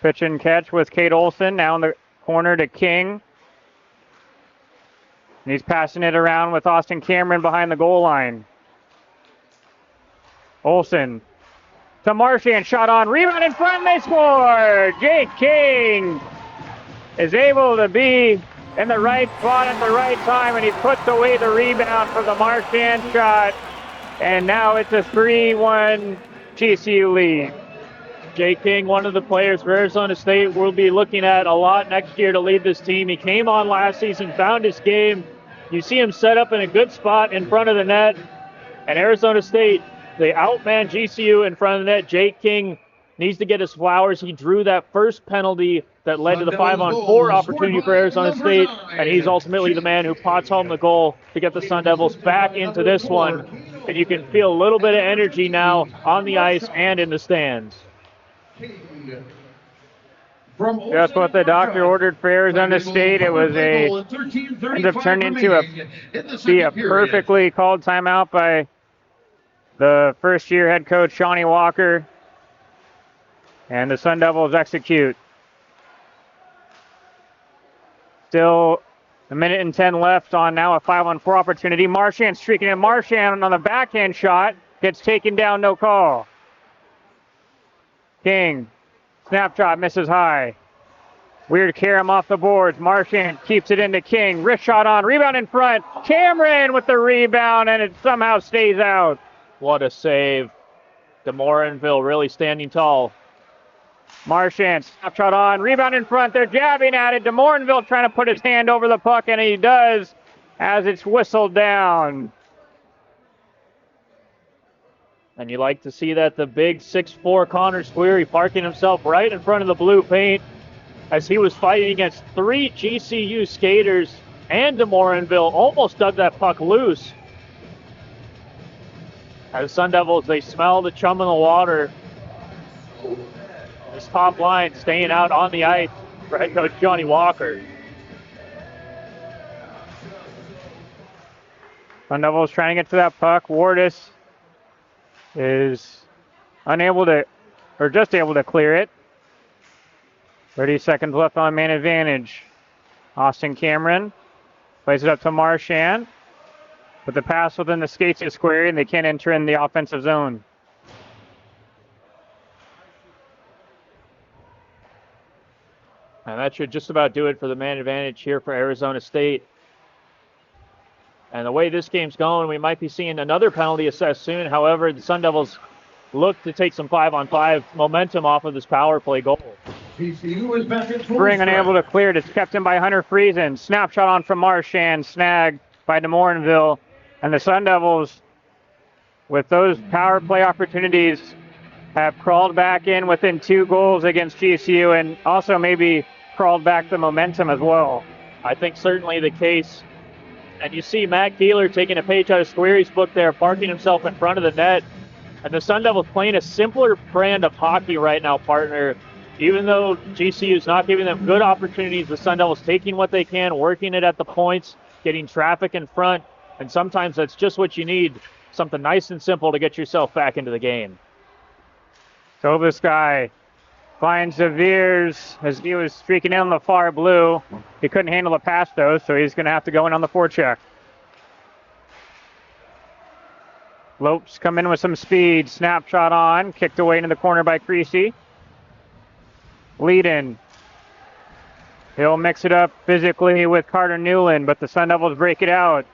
Pitch and catch with Kate Olson. Now in the corner to King. And he's passing it around with Austin Cameron behind the goal line. Olson to Marchand. Shot on. Rebound in front. They score. Jake King is able to be in the right spot at the right time, and he puts away the rebound for the Marchand shot. And now it's a 3-1 GCU lead. Jay King, one of the players for Arizona State, we'll be looking at a lot next year to lead this team. He came on last season, found his game, You see him set up in a good spot in front of the net. And Arizona State, they outman GCU in front of the net. Jake King needs to get his flowers. He drew that first penalty that led to the 5-on-4 opportunity for Arizona State, and he's ultimately the man who pots home the goal to get the Sun Devils back into this one. And you can feel a little bit of energy now on the ice and in the stands. Just what the doctor ordered for Arizona State. It was ended up turning into a perfectly called timeout by the first-year head coach, Johnny Walker. And the Sun Devils execute. Still a minute and 10 left on now a 5-on-4 opportunity. Marchand streaking in. Marchand on the backhand shot. Gets taken down, no call. King. Snapshot misses high. Weird Karam off the boards. Marchand keeps it into King. Wrist shot on. Rebound in front. Cameron with the rebound, and it somehow stays out. What a save. DeMorinville really standing tall. Marchand, snapshot on, rebound in front, they're jabbing at it. DeMorinville trying to put his hand over the puck, and he does as it's whistled down. And you like to see that the big 6'4" Connor Squeary parking himself right in front of the blue paint as he was fighting against 3 GCU skaters, and DeMorinville almost dug that puck loose. As Sun Devils, they smell the chum in the water. This top line staying out on the ice for head coach Johnny Walker. Sun Devils trying to get to that puck. Wardis is unable to, or just able to clear it. 30 seconds left on man advantage. Austin Cameron plays it up to Marchand. With the pass within the skates of Square, and they can't enter in the offensive zone. And that should just about do it for the man advantage here for Arizona State. And the way this game's going, we might be seeing another penalty assessed soon. However, the Sun Devils look to take some 5-on-5 momentum off of this power play goal. Spring unable to clear it. It's kept in by Hunter Friesen. Snapshot on from Marchand. Snagged by DeMorinville. And the Sun Devils, with those power play opportunities, have crawled back in within 2 goals against GCU, and also maybe crawled back the momentum as well. I think certainly the case. And you see Matt Keeler taking a page out of Squeary's book there, parking himself in front of the net. And the Sun Devils playing a simpler brand of hockey right now, partner. Even though GCU is not giving them good opportunities, the Sun Devils taking what they can, working it at the points, getting traffic in front. And sometimes that's just what you need, something nice and simple to get yourself back into the game. So this guy finds Seviers as he was streaking in on the far blue. He couldn't handle the pass, though, so he's going to have to go in on the forecheck. Lopes come in with some speed. Snapshot on. Kicked away into the corner by Creasy. Lead in. He'll mix it up physically with Carter Newland, but the Sun Devils break it out.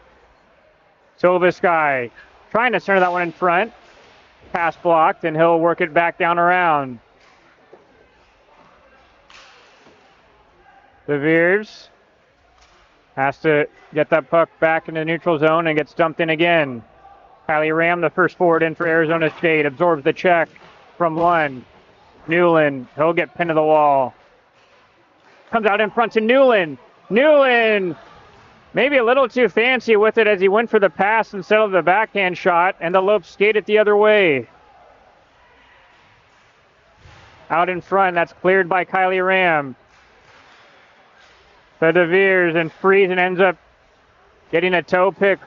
So this guy trying to center that one in front. Pass blocked, and he'll work it back down around. Seviers has to get that puck back into the neutral zone and gets dumped in again. Kylie Ram, the first forward in for Arizona State, absorbs the check from Lund. Newland, he'll get pinned to the wall. Comes out in front to Newland. Newland, maybe a little too fancy with it as he went for the pass instead of the backhand shot, and the Lopes skate it the other way. Out in front, that's cleared by Kylie Ram. The DeVeers, and Friesen ends up getting a toe pick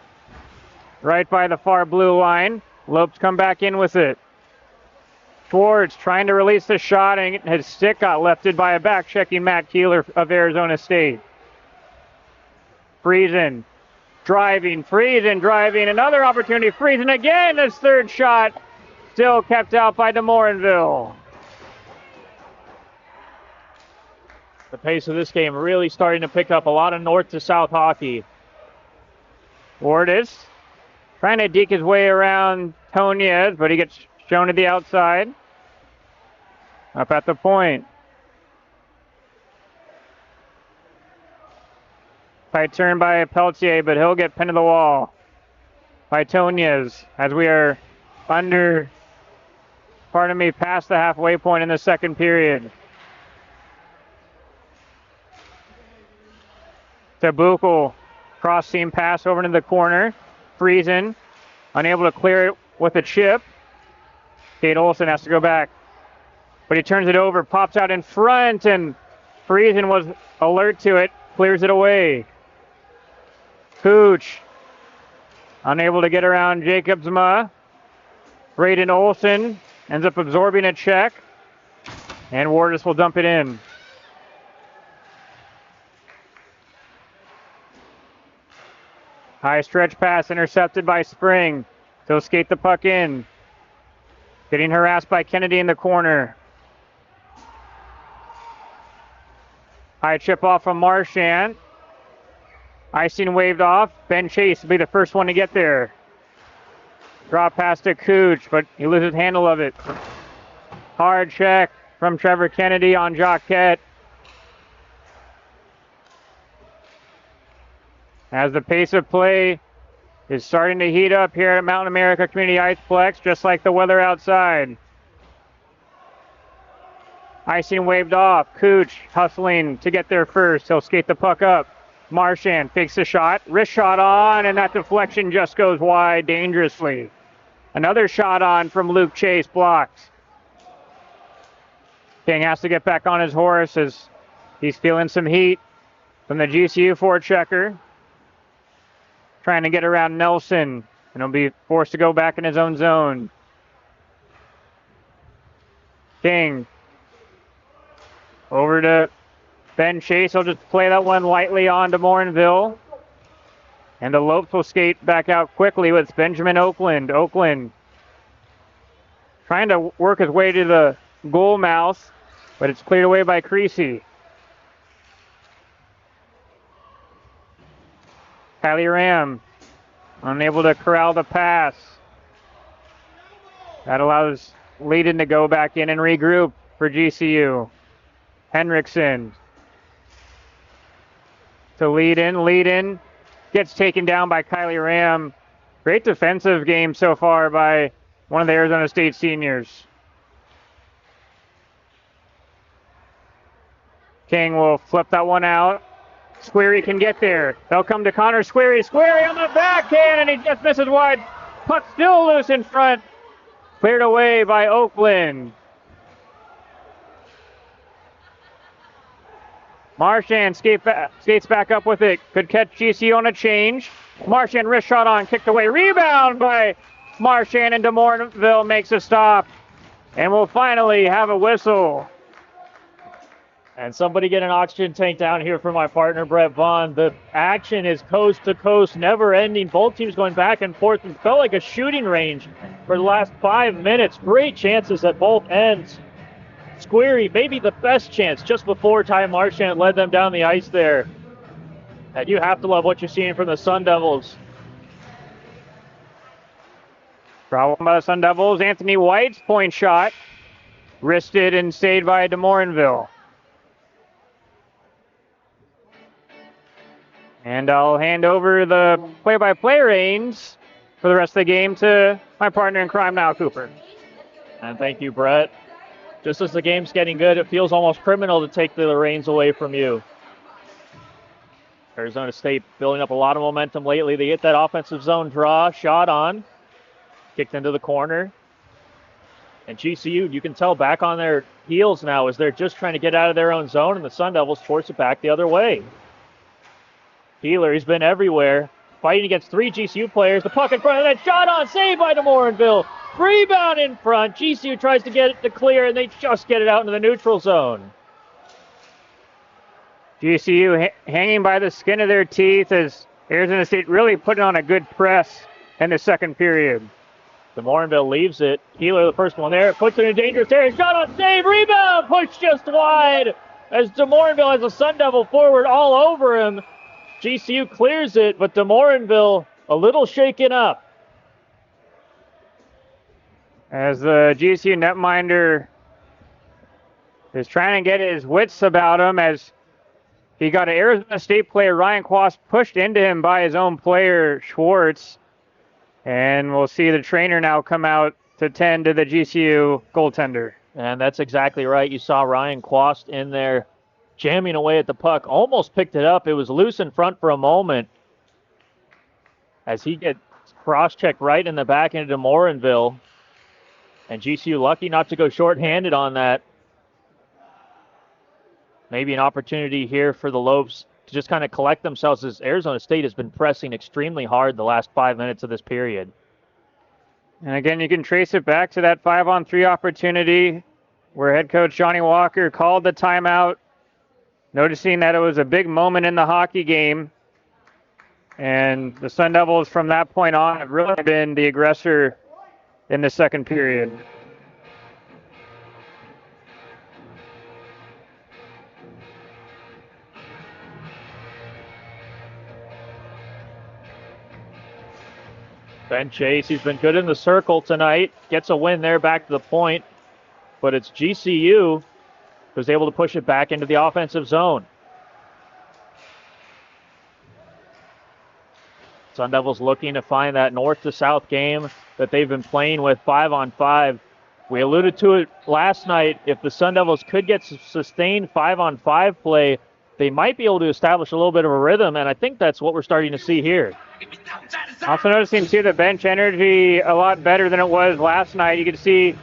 right by the far blue line. Lopes come back in with it. Schwartz trying to release the shot, and his stick got lefted by a back-checking Matt Keeler of Arizona State. Friesen driving, another opportunity. Friesen again, his third shot, still kept out by DeMorinville. The pace of this game really starting to pick up, a lot of north to south hockey. Wardis trying to deke his way around Tonez, but he gets shown to the outside. Up at the point. Tight turn by Peltier, but he'll get pinned to the wall by Tonez as we are past the halfway point in the second period. To Buchel, cross seam pass over into the corner. Friesen, unable to clear it with a chip. Kate Olsen has to go back, but he turns it over, pops out in front, and Friesen was alert to it, clears it away. Cooch, unable to get around Jacobsma. Braden Olsen ends up absorbing a check, and Wardus will dump it in. High stretch pass intercepted by Spring. He'll skate the puck in. Getting harassed by Kennedy in the corner. High chip off from Marchand. Icing waved off. Ben Chase will be the first one to get there. Drop pass to Cooch, but he loses handle of it. Hard check from Trevor Kennedy on Jacquette. As the pace of play is starting to heat up here at Mountain America Community Iceplex, just like the weather outside. Icing waved off. Cooch hustling to get there first. He'll skate the puck up. Marchand fakes the shot. Wrist shot on, and that deflection just goes wide dangerously. Another shot on from Luke Chase, blocked. King has to get back on his horse as he's feeling some heat from the GCU forechecker. Trying to get around Nelson, and he'll be forced to go back in his own zone. King over to Ben Chase. He'll just play that one lightly on to Morinville. And the Lopes will skate back out quickly with Benjamin Oakland. Oakland trying to work his way to the goal mouth, but it's cleared away by Creasy. Kylie Ram unable to corral the pass. That allows Leadon to go back in and regroup for GCU. Henriksen to Leadon. Leadon gets taken down by Kylie Ram. Great defensive game so far by one of the Arizona State seniors. King will flip that one out. Squarey can get there. They'll come to Connor Squarey. Squarey on the backhand, and he just misses wide. Puck still loose in front. Cleared away by Oakland. Marchand skates back up with it. Could catch GCU on a change. Marchand wrist shot on, kicked away. Rebound by Marchand, and DeMorinville makes a stop. And we'll finally have a whistle. And somebody get an oxygen tank down here for my partner, Brett Vaughn. The action is coast to coast, never ending. Both teams going back and forth. It felt like a shooting range for the last 5 minutes. Great chances at both ends. Squarey, maybe the best chance just before Ty Marchand led them down the ice there. And you have to love what you're seeing from the Sun Devils. Problem by the Sun Devils. Anthony White's point shot. Wristed and stayed by DeMorinville. And I'll hand over the play-by-play reins for the rest of the game to my partner in crime, Niall Cooper. And thank you, Brett. Just as the game's getting good, it feels almost criminal to take the reins away from you. Arizona State building up a lot of momentum lately. They get that offensive zone draw, shot on, kicked into the corner. And GCU, you can tell, back on their heels now as they're just trying to get out of their own zone, and the Sun Devils force it back the other way. Healer, he's been everywhere, fighting against 3 GCU players. The puck in front of that, shot on, saved by DeMorinville. Rebound in front. GCU tries to get it to clear, and they just get it out into the neutral zone. GCU hanging by the skin of their teeth as Arizona State really putting on a good press in the second period. DeMorinville leaves it. Healer, the first one there, puts it in a dangerous area. Shot on, save, rebound, pushed just wide as DeMorinville has a Sun Devil forward all over him. GCU clears it, but DeMorinville a little shaken up. As the GCU netminder is trying to get his wits about him as He got an Arizona State player, Ryan Quast, pushed into him by his own player, Schwartz. And we'll see the trainer now come out to tend to the GCU goaltender. And that's exactly right. You saw Ryan Quast in there jamming away at the puck. Almost picked it up. It was loose in front for a moment as he gets cross-checked right in the back into Morinville. And GCU lucky not to go shorthanded on that. Maybe an opportunity here for the Lopes to just kind of collect themselves, as Arizona State has been pressing extremely hard the last 5 minutes of this period. And again, you can trace it back to that 5-on-3 opportunity where head coach Johnny Walker called the timeout, noticing that it was a big moment in the hockey game. And the Sun Devils from that point on have really been the aggressor in the second period. Ben Chase, he's been good in the circle tonight. Gets a win there back to the point. But it's GCU who's able to push it back into the offensive zone. Sun Devils looking to find that north to south game that they've been playing with 5-on-5. We alluded to it last night. If the Sun Devils could get sustained 5-on-5 play, they might be able to establish a little bit of a rhythm, and I think that's what we're starting to see here. Also noticing, too, the bench energy a lot better than it was last night. You could see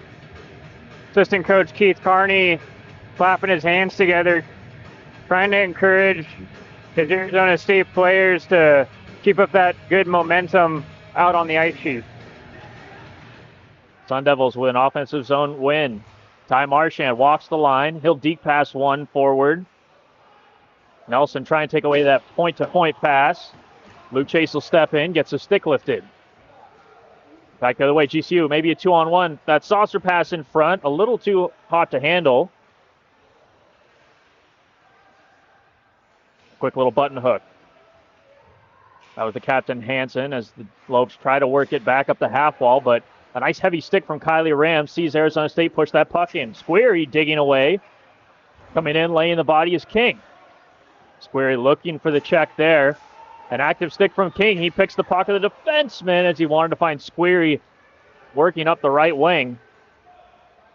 assistant coach Keith Carney clapping his hands together, trying to encourage his Arizona State players to keep up that good momentum out on the ice sheet. Sun Devils with an offensive zone win. Ty Marchand walks the line. He'll deke pass one forward. Nelson trying to take away that point-to-point pass. Luke Chase will step in, gets a stick lifted. Back the other way, GCU, maybe a 2-on-1. That saucer pass in front, a little too hot to handle. Quick little button hook. That was the captain, Hansen, as the Lopes try to work it back up the half wall, but a nice heavy stick from Kylie Ram sees Arizona State push that puck in. Squeary digging away. Coming in, laying the body is King. Squeary looking for the check there. An active stick from King. He picks the puck of the defenseman as he wanted to find Squeary working up the right wing.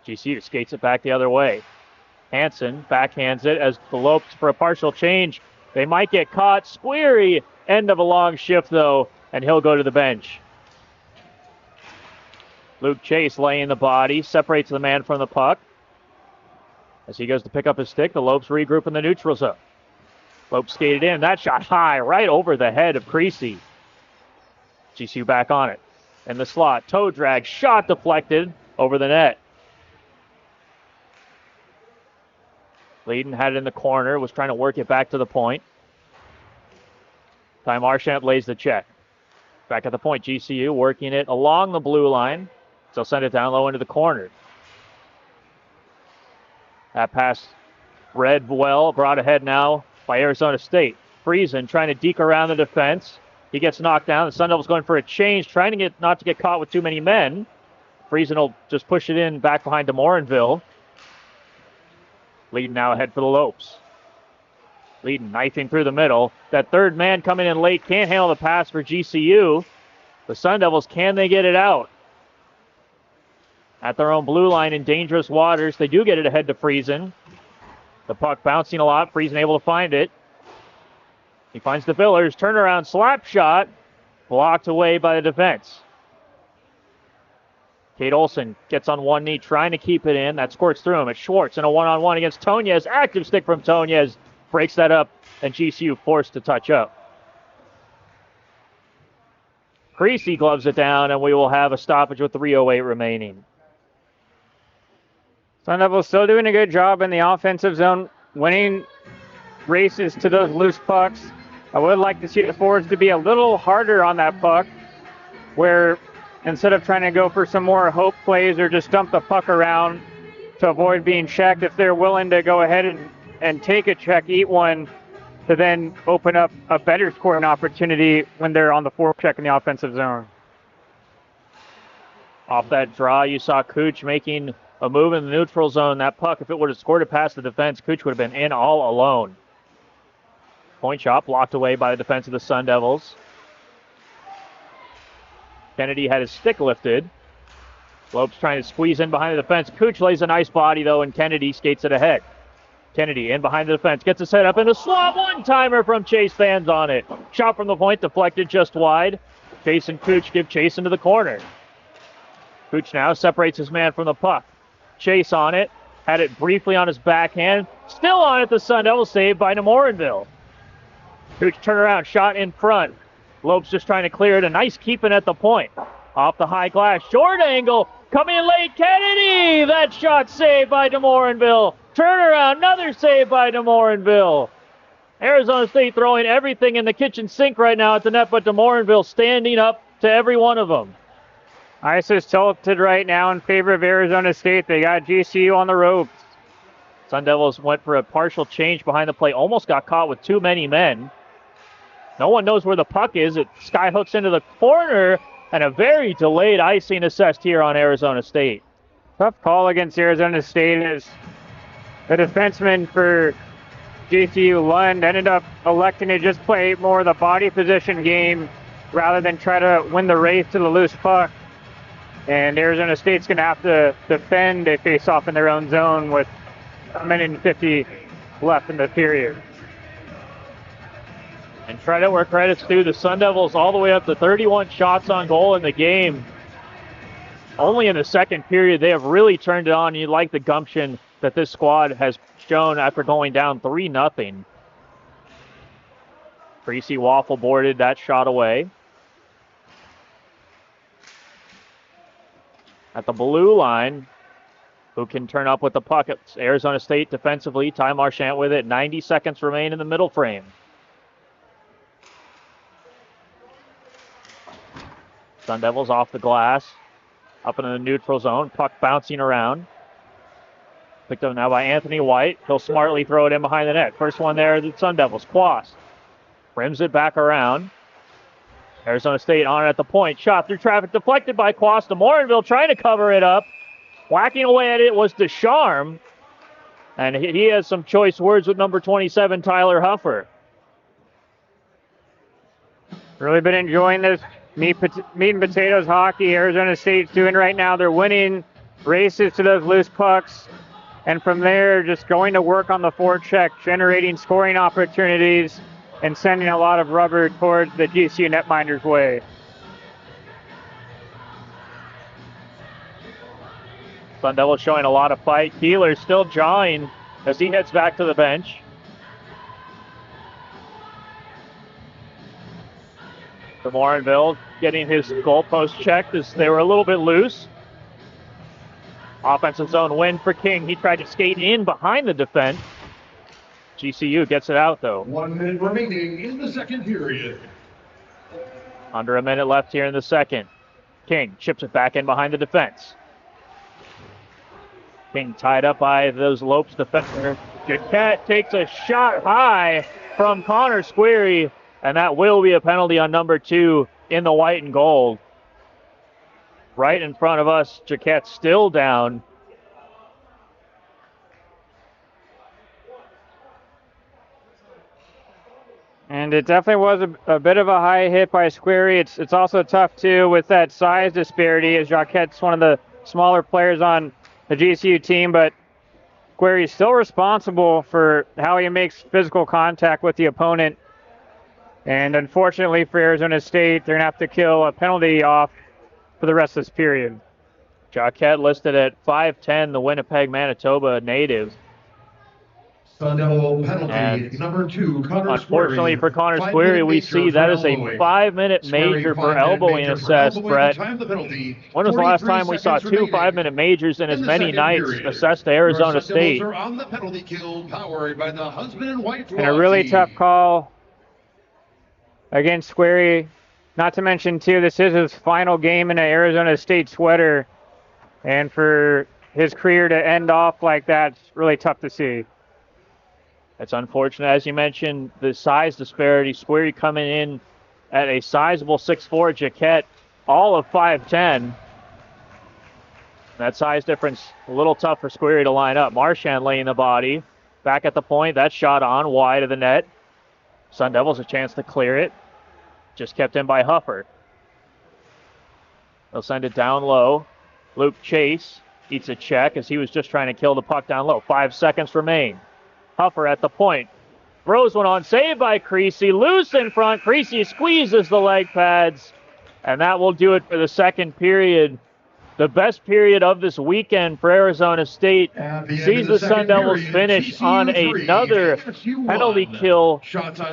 GCU skates it back the other way. Hansen backhands it as the Lopes for a partial change. They might get caught. Squeary, end of a long shift though, and he'll go to the bench. Luke Chase laying the body, separates the man from the puck. As he goes to pick up his stick, the Lopes regroup in the neutral zone. Lopes skated in. That shot high, right over the head of Creasy. GCU back on it. In the slot, toe drag, shot deflected over the net. Leadon had it in the corner, was trying to work it back to the point. Ty Marchand lays the check. Back at the point, GCU working it along the blue line. They'll send it down low into the corner. That pass read well, brought ahead now by Arizona State. Friesen trying to deke around the defense. He gets knocked down. The Sun Devils going for a change, trying to get not to get caught with too many men. Friesen will just push it in back behind DeMorinville. Leadon now ahead for the Lopes. Leadon knifing through the middle. That third man coming in late can't handle the pass for GCU. The Sun Devils, can they get it out? At their own blue line in dangerous waters, they do get it ahead to Friesen. The puck bouncing a lot. Friesen able to find it. He finds the Villers. Turnaround slap shot. Blocked away by the defense. Kate Olsen gets on one knee, trying to keep it in. That squirts through him. It's Schwartz in a one-on-one against Tonez. Active stick from Tonez. Breaks that up, and GCU forced to touch up. Creasy gloves it down, and we will have a stoppage with 3:08 remaining. Sun Devils still doing a good job in the offensive zone, winning races to those loose pucks. I would like to see the forwards to be a little harder on that puck, where instead of trying to go for some more hope plays or just dump the puck around to avoid being checked, if they're willing to go ahead and take a check, eat one, to then open up a better scoring opportunity when they're on the forecheck in the offensive zone. Off that draw, you saw Cooch making a move in the neutral zone. That puck, if it would have scored it past the defense, Cooch would have been in all alone. Three-point shot blocked away by the defense of the Sun Devils. Kennedy had his stick lifted. Lopes trying to squeeze in behind the defense. Cooch lays a nice body, though, and Kennedy skates it ahead. Kennedy in behind the defense. Gets a set up and a swap. One-timer from Chase Fans on it. Shot from the point, deflected just wide. Chase and Cooch give Chase into the corner. Cooch now separates his man from the puck. Chase on it. Had it briefly on his backhand. Still on it, the Sun Devils, saved by Nemorinville. Cooch turnaround, shot in front. Lopes just trying to clear it. A nice keeping at the point. Off the high glass, short angle. Coming in late, Kennedy! That shot saved by Nemorinville. Turnaround, another save by Nemorinville. Arizona State throwing everything in the kitchen sink right now at the net, but Nemorinville standing up to every one of them. Ice is tilted right now in favor of Arizona State. They got GCU on the ropes. Sun Devils went for a partial change behind the play. Almost got caught with too many men. No one knows where the puck is. It skyhooks into the corner, and a very delayed icing assessed here on Arizona State. Tough call against Arizona State as the defenseman for GCU, Lund, ended up electing to just play more of the body position game rather than try to win the race to the loose puck. And Arizona State's going to have to defend a face-off in their own zone with a minute and 50 left in the period. And credit where credit's due, the Sun Devils all the way up to 31 shots on goal in the game. Only in the second period, they have really turned it on. You like the gumption that this squad has shown after going down 3-0. Creasy waffle boarded that shot away. At the blue line, who can turn up with the puck? It's Arizona State defensively. Ty Marchant with it. 90 seconds remain in the middle frame. Sun Devils off the glass. Up into the neutral zone. Puck bouncing around. Picked up now by Anthony White. He'll smartly throw it in behind the net. First one there, the Sun Devils. Quast rims it back around. Arizona State on it at the point. Shot through traffic, deflected by Quast. Morinville trying to cover it up. Whacking away at it was Descharmes. And he has some choice words with number 27, Tyler Huffer. Really been enjoying this meat and potatoes hockey Arizona State's doing right now. They're winning races to those loose pucks. And from there, just going to work on the forecheck, generating scoring opportunities, and sending a lot of rubber towards the GCU netminders' way. Sun Devils showing a lot of fight. Keeler still jawing as he heads back to the bench. Morinville getting his goalpost checked as they were a little bit loose. Offensive zone win for King. He tried to skate in behind the defense. GCU gets it out, though. 1 minute remaining in the second period. Under a minute left here in the second. King chips it back in behind the defense. King tied up by those Lopes defenders. Jaquette takes a shot high from Connor Squeary, and that will be a penalty on number 2 in the white and gold. Right in front of us, Jaquette still down. And it definitely was a bit of a high hit by Squeary. It's also tough, too, with that size disparity, as Jaquette's one of the smaller players on the GCU team, but Squeary is still responsible for how he makes physical contact with the opponent. And unfortunately for Arizona State, they're going to have to kill a penalty off for the rest of this period. Jaquette listed at 5'10", the Winnipeg, Manitoba native. Sun Devil penalty, number 2, Connor Unfortunately Squeary. for Connor Squeary, we see that is a 5-minute major for elbowing assessed, Brett. When was the last time we saw 2 5-minute majors in as many nights assessed to Arizona State? Are on the penalty kill, powered by the Husband and Wife And a really tough call against Squeary. Not to mention, too, this is his final game in an Arizona State sweater. And for his career to end off like that, it's really tough to see. It's unfortunate. As you mentioned, the size disparity. Squeary coming in at a sizable 6'4", Jaquette, all of 5'10". That size difference, a little tough for Squeary to line up. Marchand laying the body. Back at the point, that shot on wide of the net. Sun Devils a chance to clear it. Just kept in by Huffer. They'll send it down low. Luke Chase eats a check as he was just trying to kill the puck down low. 5 seconds remain. Huffer at the point. Throws one on, saved by Creasy. Loose in front. Creasy squeezes the leg pads. And that will do it for the second period. The best period of this weekend for Arizona State sees the Sun Devils finish on another penalty kill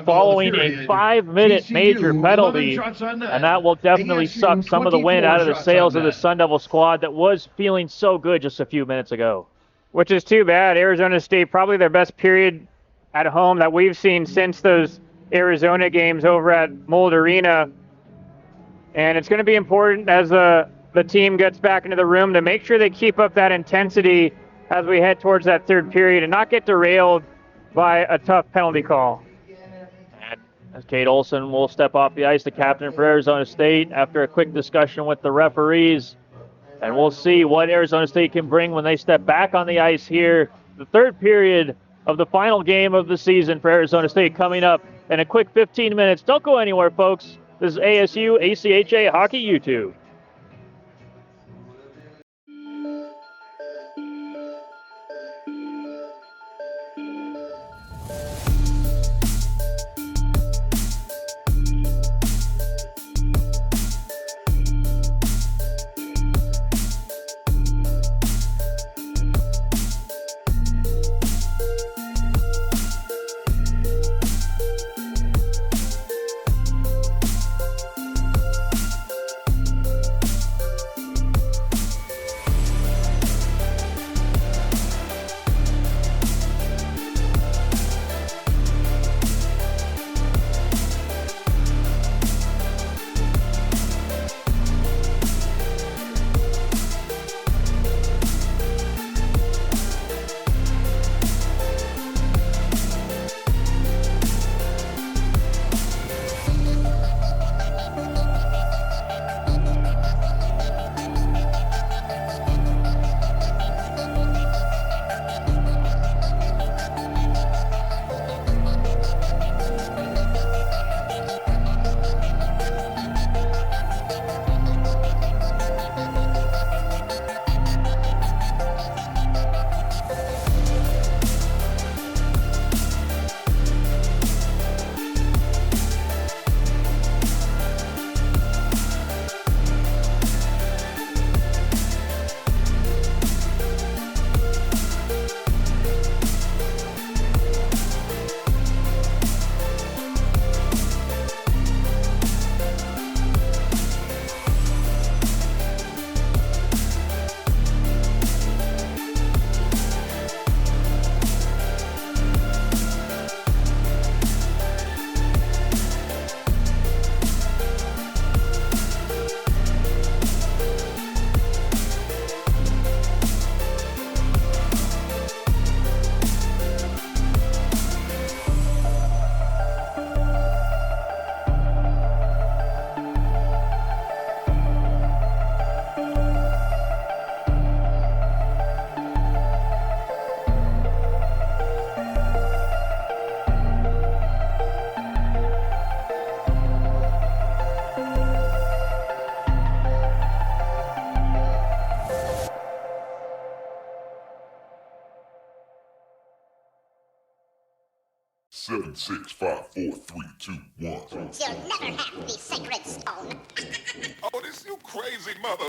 following a 5-minute major penalty. And that will definitely suck some of the wind out of the sails of the Sun Devil squad that was feeling so good just a few minutes ago. Which is too bad. Arizona State, probably their best period at home that we've seen since those Arizona games over at Mold Arena. And it's going to be important as the team gets back into the room to make sure they keep up that intensity as we head towards that third period and not get derailed by a tough penalty call. And as Kate Olson will step off the ice, the captain for Arizona State, after a quick discussion with the referees. And we'll see what Arizona State can bring when they step back on the ice here. The third period of the final game of the season for Arizona State coming up in a quick 15 minutes. Don't go anywhere, folks. This is ASU ACHA Hockey YouTube. Seven, 6, 5, 4, 3, 2, 1. You'll never have the sacred stone. Oh, this you crazy mother.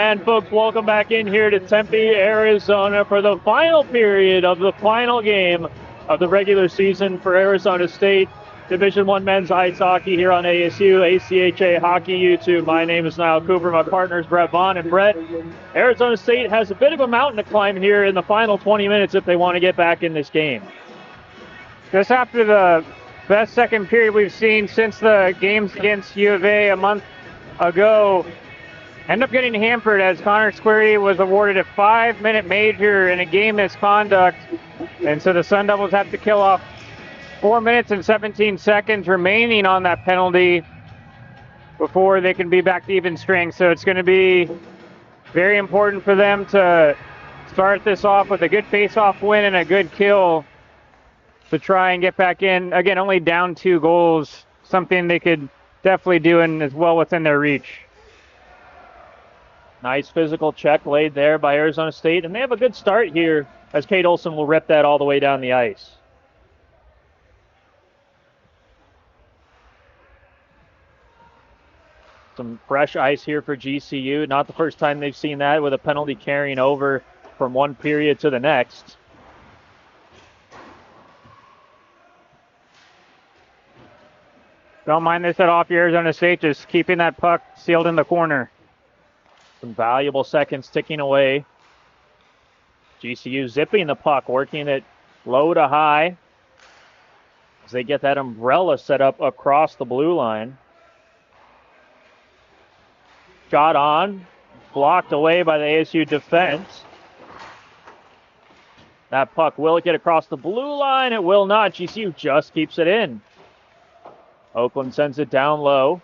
And folks, welcome back in here to Tempe, Arizona for the final period of the final game of the regular season for Arizona State Division I men's ice hockey here on ASU, ACHA Hockey YouTube. My name is Niall Cooper. My partner is Brett Vaughn. And Brett, Arizona State has a bit of a mountain to climb here in the final 20 minutes if they want to get back in this game. Just after the best second period we've seen since the games against U of A a month ago, end up getting hampered as Connor Squarey was awarded a 5-minute major in a game misconduct. And so the Sun Devils have to kill off 4 minutes and 17 seconds remaining on that penalty before they can be back to even strength. So it's going to be very important for them to start this off with a good face-off win and a good kill to try and get back in. Again, only down 2 goals, something they could definitely do and is well within their reach. Nice physical check laid there by Arizona State, and they have a good start here as Kate Olson will rip that all the way down the ice. Some fresh ice here for GCU. Not the first time they've seen that with a penalty carrying over from one period to the next. Don't mind this at all for Arizona State, just keeping that puck sealed in the corner. Some valuable seconds ticking away. GCU zipping the puck, working it low to high as they get that umbrella set up across the blue line. Shot on, blocked away by the ASU defense. That puck, will it get across the blue line? It will not. GCU just keeps it in. Oakland sends it down low.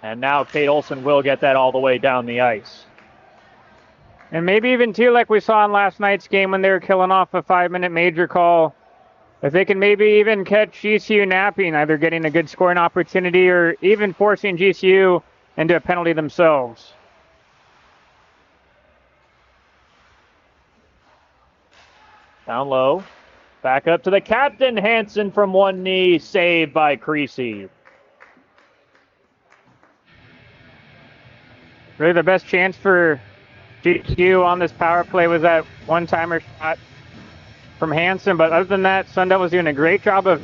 And now Kate Olson will get that all the way down the ice. And maybe even too, like we saw in last night's game when they were killing off a 5-minute major call, if they can maybe even catch GCU napping, either getting a good scoring opportunity or even forcing GCU into a penalty themselves. Down low. Back up to the captain, Hansen from one knee, saved by Creasy. Really the best chance for GCU on this power play was that one-timer shot from Hansen, but other than that, Sun Devils doing a great job of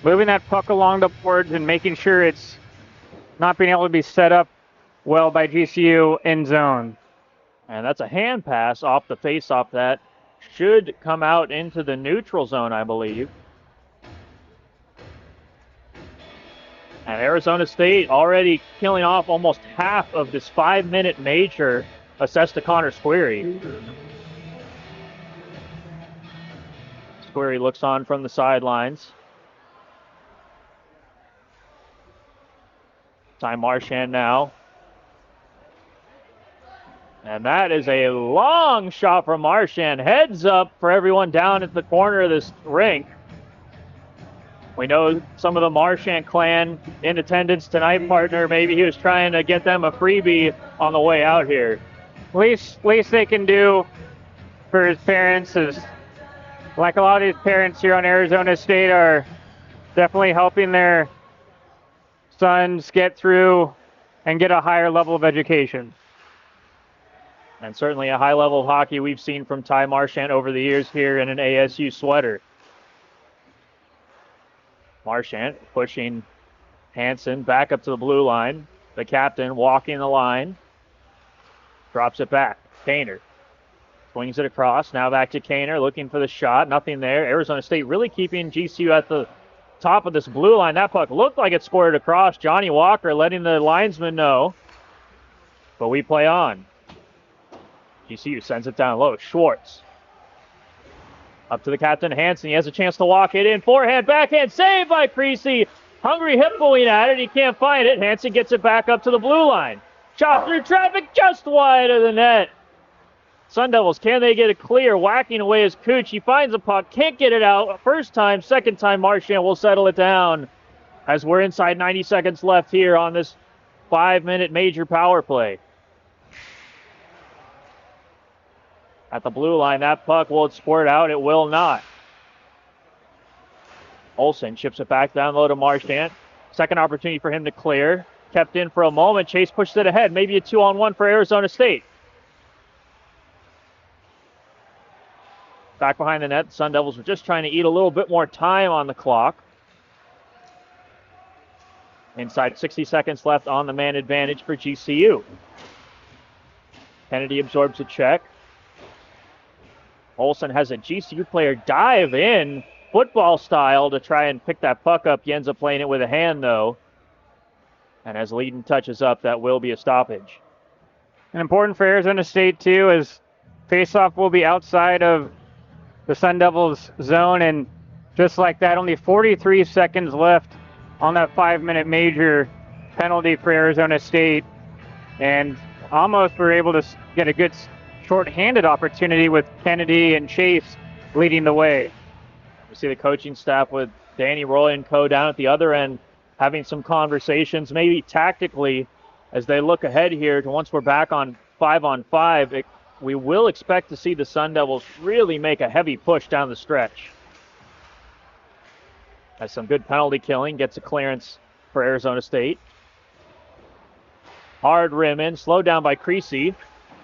moving that puck along the boards and making sure it's not being able to be set up well by GCU in zone. And that's a hand pass off the face-off that should come out into the neutral zone, I believe. And Arizona State already killing off almost half of this 5-minute major assessed to Connor Squarey. Squarey looks on from the sidelines. Ty Marchand now. And that is a long shot from Marchand. Heads up for everyone down at the corner of this rink. We know some of the Marchand clan in attendance tonight, partner. Maybe he was trying to get them a freebie on the way out here. Least they can do for his parents is, like a lot of these parents here on Arizona State are definitely helping their sons get through and get a higher level of education. And certainly a high level of hockey we've seen from Ty Marchand over the years here in an ASU sweater. Marchand pushing Hansen back up to the blue line. The captain walking the line. Drops it back. Kaner swings it across. Now back to Kaner looking for the shot. Nothing there. Arizona State really keeping GCU at the top of this blue line. That puck looked like it squirted across. Johnny Walker letting the linesman know. But we play on. GCU sends it down low. Schwartz. Up to the captain, Hansen. He has a chance to walk it in. Forehand, backhand, saved by Creasy. Hungry hip going at it. He can't find it. Hansen gets it back up to the blue line. Shot through traffic just wide of the net. Sun Devils, can they get it clear? Whacking away his Cooch. He finds the puck, can't get it out. First time, second time, Marchand will settle it down as we're inside 90 seconds left here on this 5-minute major power play. At the blue line, that puck, will it squirt out? It will not. Olsen chips it back down low to Marchand. Second opportunity for him to clear. kept in for a moment. Chase pushes it ahead. Maybe a 2-on-1 for Arizona State. Back behind the net, the Sun Devils were just trying to eat a little bit more time on the clock. Inside 60 seconds left on the man advantage for GCU. Kennedy absorbs a check. Olsen has a GCU player dive in, football style, to try and pick that puck up. He ends up playing it with a hand, though. And as Leadon touches up, that will be a stoppage. And important for Arizona State, too, is faceoff will be outside of the Sun Devils zone. And just like that, only 43 seconds left on that 5-minute major penalty for Arizona State. And almost were able to get a good short-handed opportunity with Kennedy and Chase leading the way. We see the coaching staff with Danny Roy and co down at the other end having some conversations, maybe tactically, as they look ahead here to once we're back on 5-on-5. We will expect to see the Sun Devils really make a heavy push down the stretch. Has some good penalty killing, gets a clearance for Arizona State. Hard rim in, slowed down by Creasy.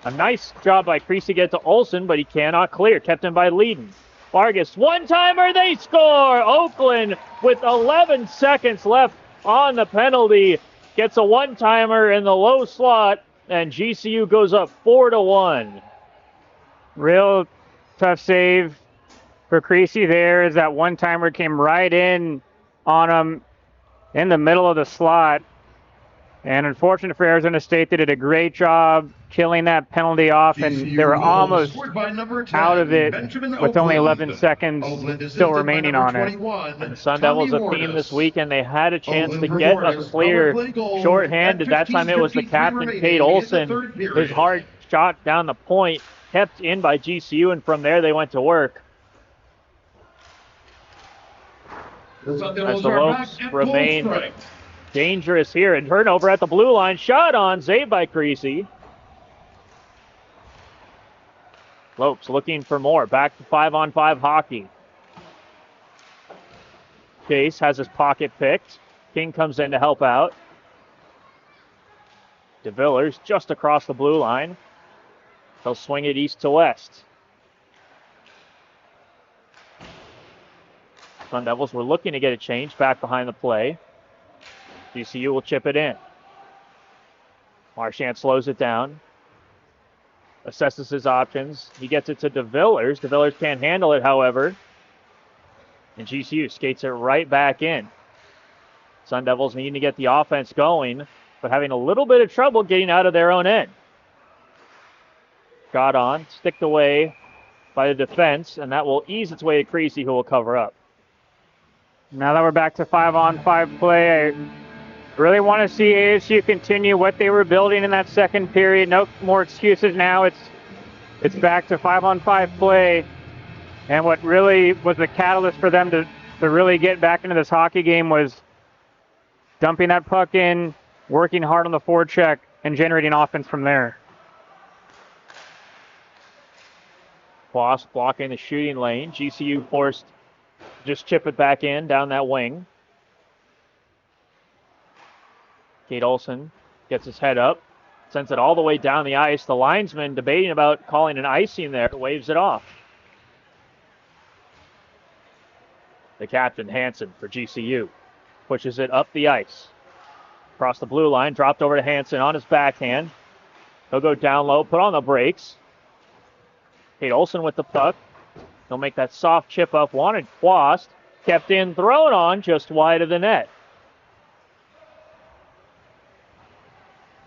A nice job by Creasy to get to Olsen, but he cannot clear. Kept in by Leadon. Vargas, one-timer, they score! Oakland, with 11 seconds left on the penalty, gets a one-timer in the low slot, and GCU goes up 4-1. Real tough save for Creasy there, as that one-timer came right in on him in the middle of the slot. And unfortunate for Arizona State, they did a great job killing that penalty off, and they were almost out of it with only 11 seconds still remaining on it. And the Sun Devils, a theme this weekend, they had a chance to get a clear shorthanded. That time it was the captain, Cade Olsen. His hard shot down the point, kept in by GCU, and from there they went to work. As the Lopes remain dangerous here, and turnover at the blue line. Shot on, saved by Creasy. Lopes looking for more. Back to 5-on-5 hockey. Chase has his pocket picked. King comes in to help out. DeVillers just across the blue line. They'll swing it east to west. Sun Devils were looking to get a change back behind the play. GCU will chip it in. Marchand slows it down. Assesses his options. He gets it to DeVillers. DeVillers can't handle it, however. And GCU skates it right back in. Sun Devils needing to get the offense going, but having a little bit of trouble getting out of their own end. Got on, sticked away by the defense, and that will ease its way to Creasy, who will cover up. Now that we're back to 5-on-5 play, I really want to see ASU continue what they were building in that second period. No more excuses now. It's back to 5-on-5 play. And what really was the catalyst for them to really get back into this hockey game was dumping that puck in, working hard on the forecheck, and generating offense from there. Boss blocking the shooting lane. GCU forced to just chip it back in down that wing. Cade Olsen gets his head up, sends it all the way down the ice. The linesman debating about calling an icing there, waves it off. The captain, Hansen, for GCU, pushes it up the ice. Across the blue line, dropped over to Hansen on his backhand. He'll go down low, put on the brakes. Cade Olsen with the puck. He'll make that soft chip up, wanted Quast. Kept in, thrown on, just wide of the net.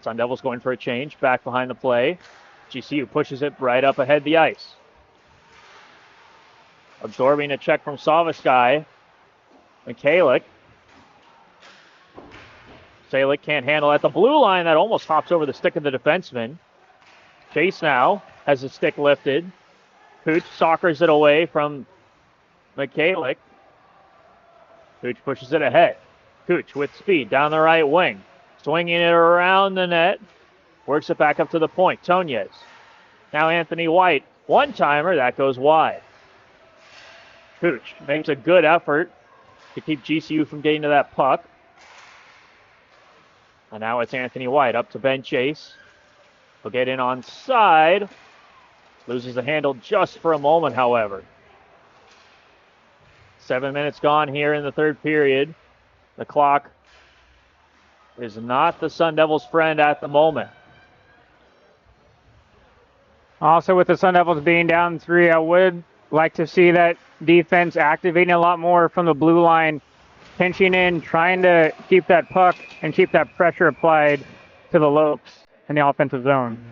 Sun Devils going for a change, back behind the play. GCU pushes it right up ahead the ice. Absorbing a check from Savaskai. Mikhalik. Salick can't handle at the blue line. That almost hops over the stick of the defenseman. Chase now has his stick lifted. Cooch soccers it away from Mikhalik. Cooch pushes it ahead. Cooch with speed down the right wing. Swinging it around the net. Works it back up to the point. Tonez. Now Anthony White. One-timer. That goes wide. Cooch makes a good effort to keep GCU from getting to that puck. And now it's Anthony White up to Ben Chase. He'll get in on side. Loses the handle just for a moment, however. 7 minutes gone here in the third period. The clock is not the Sun Devils' friend at the moment. Also, with the Sun Devils being down 3, I would like to see that defense activating a lot more from the blue line, pinching in, trying to keep that puck and keep that pressure applied to the Lopes in the offensive zone.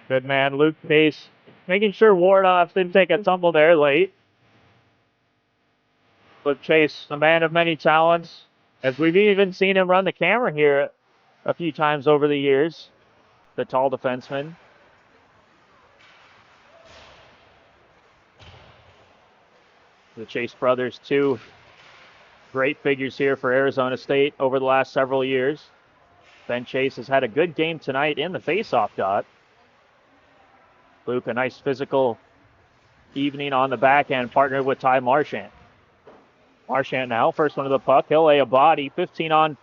Good man, Luke Pace, making sure Wardoff didn't take a tumble there late. Luke Chase, a man of many talents, as we've even seen him run the camera here a few times over the years. The tall defenseman. The Chase brothers, two great figures here for Arizona State over the last several years. Ben Chase has had a good game tonight in the faceoff dot. Luke, a nice physical evening on the back end, partnered with Ty Marchand. Marchand now, first one to the puck. He'll lay a body, 15 on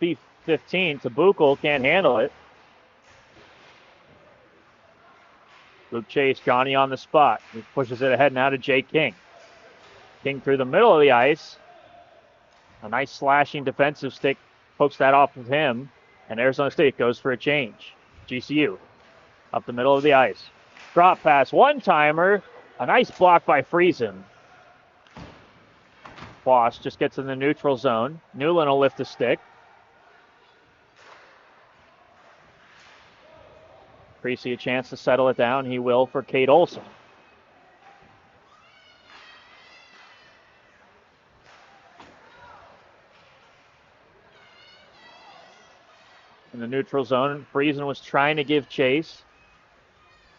15. Tabukel can't handle it. Luke Chase, Johnny on the spot. He pushes it ahead now to Jay King. King through the middle of the ice. A nice slashing defensive stick pokes that off of him. And Arizona State goes for a change. GCU up the middle of the ice. Drop pass, one-timer. A nice block by Friesen. Boss just gets in the neutral zone. Newland will lift the stick. Creasy a chance to settle it down. He will for Kate Olson. In the neutral zone, Friesen was trying to give chase.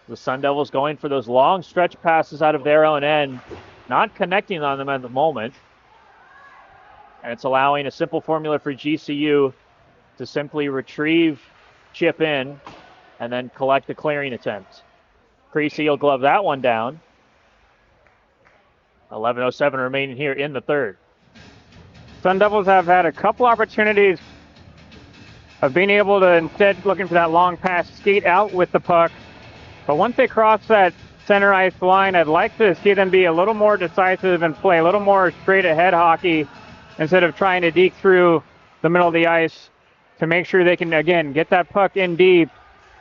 The Sun Devils going for those long stretch passes out of their own end, not connecting on them at the moment. And it's allowing a simple formula for GCU to simply retrieve, chip in, and then collect the clearing attempt. Creasy will glove that one down. 11:07 remaining here in the third. Sun Devils have had a couple opportunities of being able to, instead looking for that long pass, skate out with the puck. But once they cross that center ice line, I'd like to see them be a little more decisive and play a little more straight ahead hockey instead of trying to deke through the middle of the ice to make sure they can, again, get that puck in deep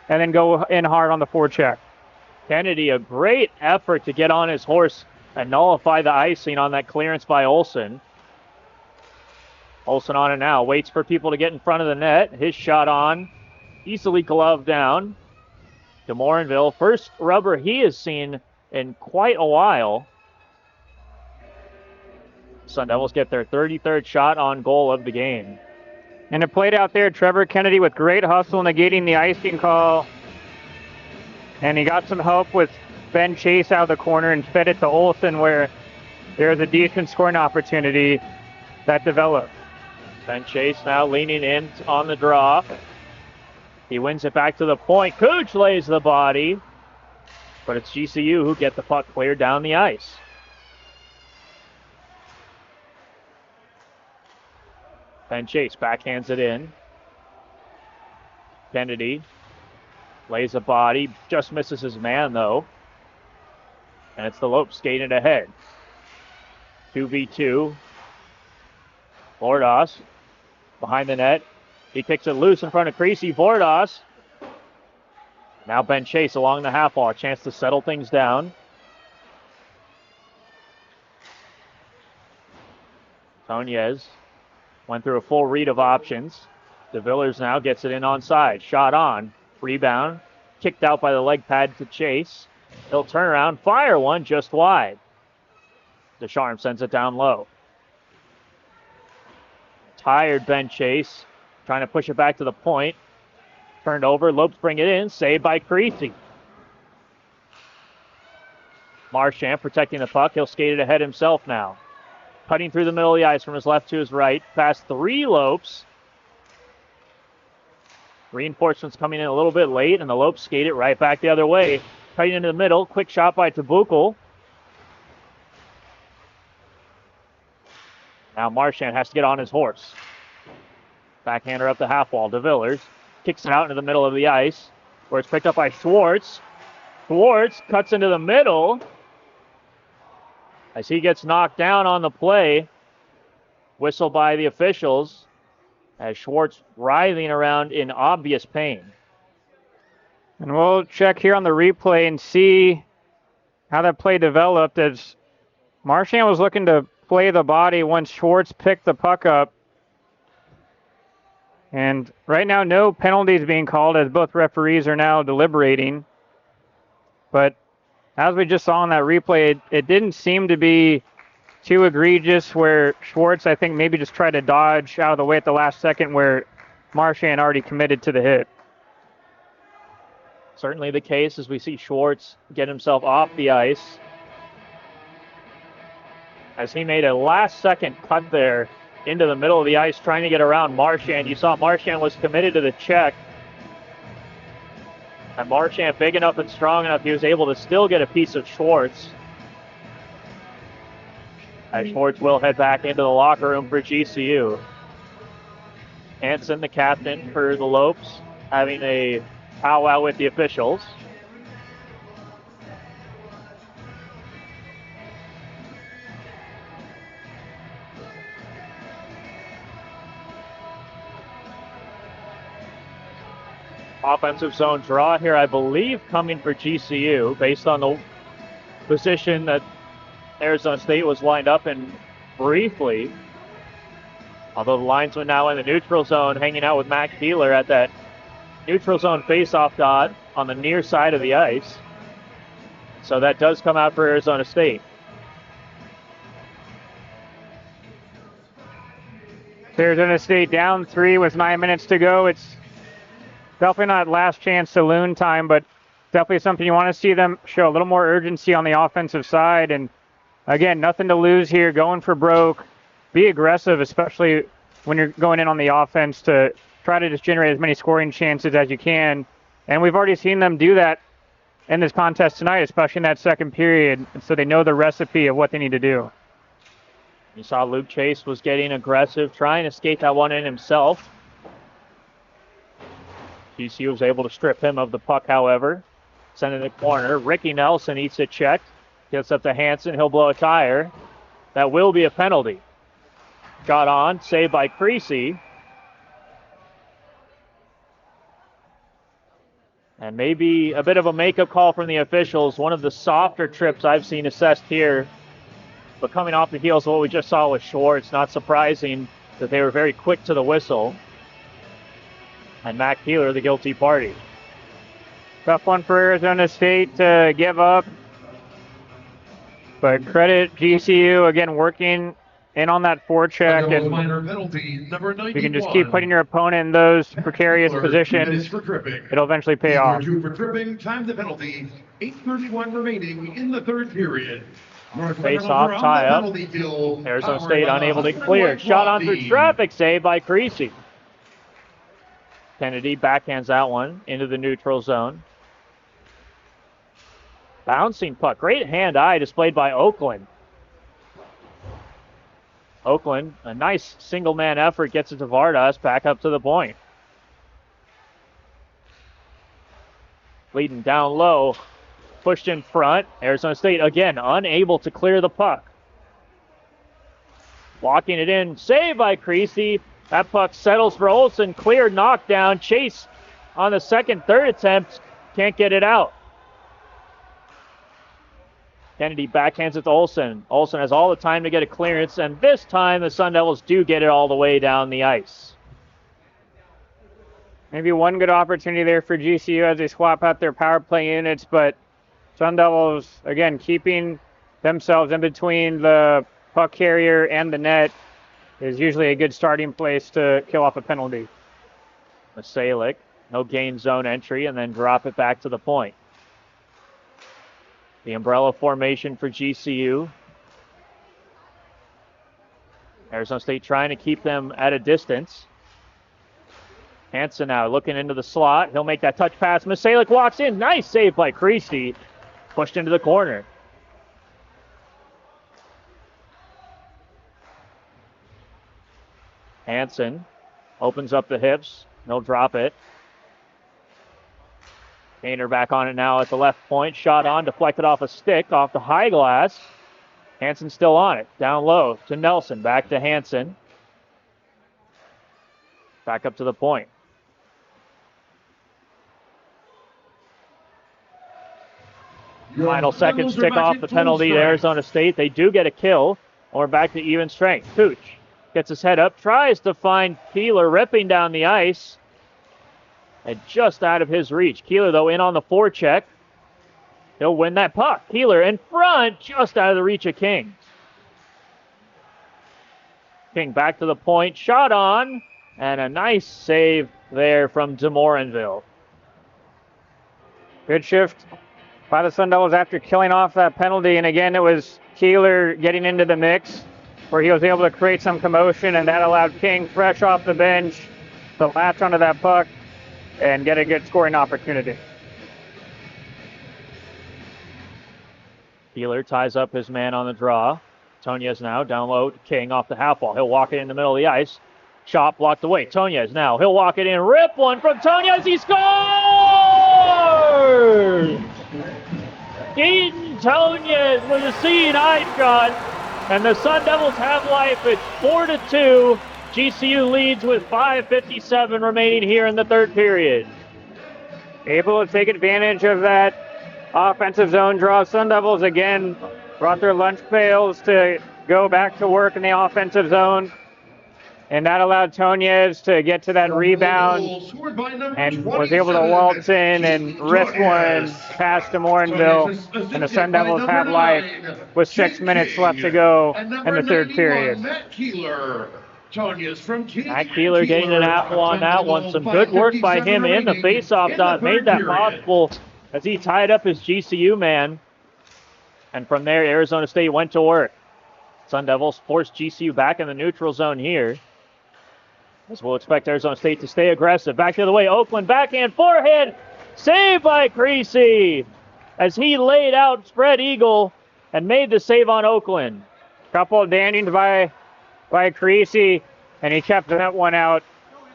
and then go in hard on the forecheck. Kennedy, a great effort to get on his horse and nullify the icing on that clearance by Olson. Olson on it now, waits for people to get in front of the net. His shot on, easily gloved down. De Morinville, first rubber he has seen in quite a while. Sun Devils get their 33rd shot on goal of the game. And it played out there, Trevor Kennedy with great hustle negating the icing call. And he got some help with Ben Chase out of the corner and fed it to Olson, where there's a decent scoring opportunity that developed. Ben Chase now leaning in on the draw. He wins it back to the point. Cooch lays the body, but it's GCU who get the puck cleared down the ice. Ben Chase backhands it in. Kennedy lays a body, just misses his man though. And it's the Lopes skating ahead. 2v2. Bordas behind the net. He kicks it loose in front of Creasy. Bordas. Now Ben Chase along the half wall. A chance to settle things down. Tonez went through a full read of options. De Villers now gets it in onside. Shot on. Rebound. Kicked out by the leg pad to Chase. He'll turn around. Fire one just wide. Descharmes sends it down low. Tired Ben Chase. Trying to push it back to the point. Turned over. Lopes bring it in. Saved by Creasy. Marchand protecting the puck. He'll skate it ahead himself now. Cutting through the middle of the ice from his left to his right. Past 3 Lopes. Reinforcements coming in a little bit late, and the Lopes skate it right back the other way. Cutting into the middle. Quick shot by Tabukel. Now Marchand has to get on his horse. Backhander up the half wall. DeVillers kicks it out into the middle of the ice, where it's picked up by Schwartz. Schwartz cuts into the middle as he gets knocked down on the play. Whistle by the officials as Schwartz writhing around in obvious pain. And we'll check here on the replay and see how that play developed, as Marchand was looking to play the body once Schwartz picked the puck up. And right now, no penalties being called, as both referees are now deliberating. But as we just saw in that replay, it didn't seem to be too egregious, where Schwartz, I think, maybe just tried to dodge out of the way at the last second, where Marchand already committed to the hit. Certainly the case as we see Schwartz get himself off the ice, as he made a last-second cut there into the middle of the ice trying to get around Marchand. You saw Marchand was committed to the check. And Marchand, big enough and strong enough, he was able to still get a piece of Schwartz. As Schwartz will head back into the locker room for GCU. Hansen, the captain for the Lopes, having a powwow with the officials. Offensive zone draw here, I believe, coming for GCU based on the position that Arizona State was lined up in briefly. Although the linesman now in the neutral zone, hanging out with Matt Keeler at that neutral zone face-off dot on the near side of the ice. So that does come out for Arizona State. Arizona State down 3 with 9 minutes to go. It's definitely not last chance saloon time, but definitely something you want to see them show a little more urgency on the offensive side. And again, nothing to lose here, going for broke. Be aggressive, especially when you're going in on the offense, to try to just generate as many scoring chances as you can. And we've already seen them do that in this contest tonight, especially in that second period. So they know the recipe of what they need to do. You saw Luke Chase was getting aggressive, trying to skate that one in himself. GCU was able to strip him of the puck, however. Send it in the corner. Ricky Nelson eats it checked. Gets up to Hansen. He'll blow a tire. That will be a penalty. Got on. Saved by Creasy. And maybe a bit of a makeup call from the officials. One of the softer trips I've seen assessed here. But coming off the heels of what we just saw with Schwartz, not surprising that they were very quick to the whistle. And Matt Keeler, the guilty party. Tough one for Arizona State to give up. But credit GCU, again, working in on that forecheck. And Penalty, number 91. you can just keep putting your opponent in those precarious positions. It'll eventually pay off. For tripping, time the penalty. 8:31 remaining in the third period. Face-off tie-up. Arizona State unable to clear. Shot on through traffic, saved by Creasy. Kennedy backhands that one into the neutral zone. Bouncing puck. Great hand-eye displayed by Oakland. Oakland, a nice single-man effort, gets it to Vardas, back up to the point. Leading down low, pushed in front. Arizona State, again, unable to clear the puck. Walking it in, saved by Creasy. That puck settles for Olsen, clear knockdown. Chase on the second, third attempt, can't get it out. Kennedy backhands it to Olsen. Olsen has all the time to get a clearance, and this time the Sun Devils do get it all the way down the ice. Maybe one good opportunity there for GCU as they swap out their power play units, but Sun Devils, again, keeping themselves in between the puck carrier and the net is usually a good starting place to kill off a penalty. Masalik, no gain zone entry, and then drop it back to the point. The umbrella formation for GCU. Arizona State trying to keep them at a distance. Hansen now looking into the slot. He'll make that touch pass. Masalik walks in. Nice save by Creasy. Pushed into the corner. Hansen opens up the hips. He'll drop it. Gainer back on it now at the left point. Shot on, deflected off a stick, off the high glass. Hansen still on it. Down low to Nelson. Back to Hansen. Back up to the point. Final seconds tick off the penalty to Arizona State. They do get a kill. We're back to even strength. Cooch gets his head up, tries to find Keeler ripping down the ice. And just out of his reach. Keeler, though, in on the forecheck. He'll win that puck. Keeler in front, just out of the reach of King. King back to the point, shot on, and a nice save there from DeMorinville. Good shift by the Sun Devils after killing off that penalty. And again, it was Keeler getting into the mix where he was able to create some commotion, and that allowed King, fresh off the bench, to latch onto that puck and get a good scoring opportunity. Keeler ties up his man on the draw. Tonez now down low to King off the half wall. He'll walk it in the middle of the ice. Shot blocked away. Tonez now. He'll walk it in. Rip one from Tonez. He scores! Keaton Tonez with a seeing eye shot. And the Sun Devils have life. It's 4-2. GCU leads with 5:57 remaining here in the third period. Able to take advantage of that offensive zone draw. Sun Devils again brought their lunch pails to go back to work in the offensive zone. And that allowed Tonez to get to that rebound and was able to waltz in and rip one past DeMorinville. And the Sun Devils have life with 6 minutes left to go in the third period. Matt Keeler getting an apple on that one. Some good work by him in the faceoff dot. Made that possible as he tied up his GCU man. And from there, Arizona State went to work. Sun Devils forced GCU back in the neutral zone here. As we'll expect Arizona State to stay aggressive. Back the other way, Oakland backhand forehand. Saved by Creasy as he laid out spread eagle and made the save on Oakland. Couple of dandings by Creasy, and he kept that one out.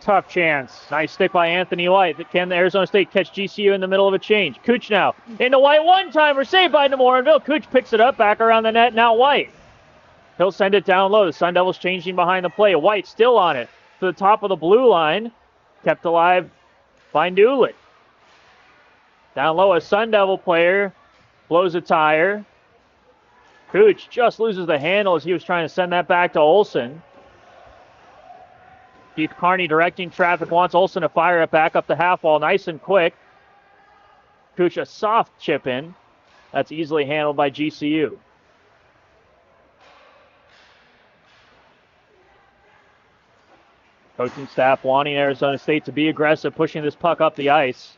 Tough chance. Nice stick by Anthony White. Can Arizona State catch GCU in the middle of a change? Cooch now into White. One-timer saved by DeMorinville. Cooch picks it up back around the net. Now White. He'll send it down low. The Sun Devils changing behind the play. White still on it to the top of the blue line. Kept alive by Newland. Down low, a Sun Devil player blows a tire. Cooch just loses the handle as he was trying to send that back to Olsen. Keith Carney directing traffic, wants Olsen to fire it back up the half wall nice and quick. Cooch a soft chip in. That's easily handled by GCU. Coaching staff wanting Arizona State to be aggressive, pushing this puck up the ice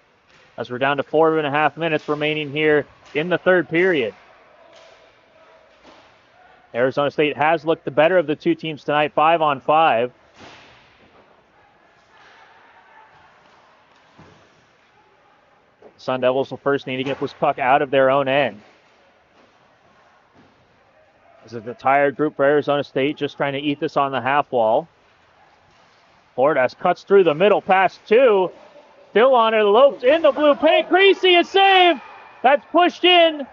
as we're down to 4.5 minutes remaining here in the third period. Arizona State has looked the better of the two teams tonight, 5-on-5. Sun Devils will first need to get this puck out of their own end. This is the tired group for Arizona State, just trying to eat this on the half wall. Fordas cuts through the middle, pass two. Still on it, lopes in the blue paint. Creasy, a save. That's pushed in.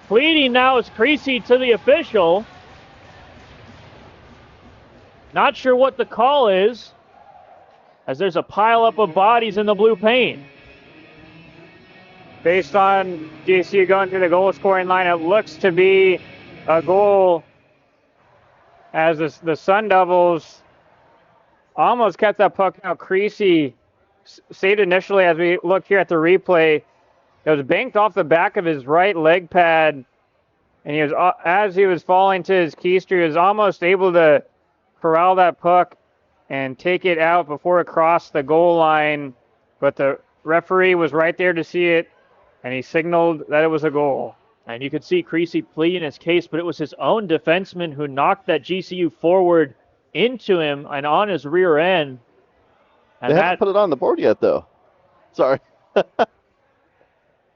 Pleading now is Creasy to the official. Not sure what the call is, as there's a pileup of bodies in the blue paint. Based on GCU going through the goal scoring line, it looks to be a goal as the Sun Devils almost kept that puck out. Creasy saved initially. As we look here at the replay, it was banked off the back of his right leg pad, and he was, as he was falling to his keister, he was almost able to corral that puck and take it out before it crossed the goal line, but the referee was right there to see it, and he signaled that it was a goal. And you could see Creasy pleading his case, but it was his own defenseman who knocked that GCU forward into him and on his rear end. And they haven't put it on the board yet, though. Sorry.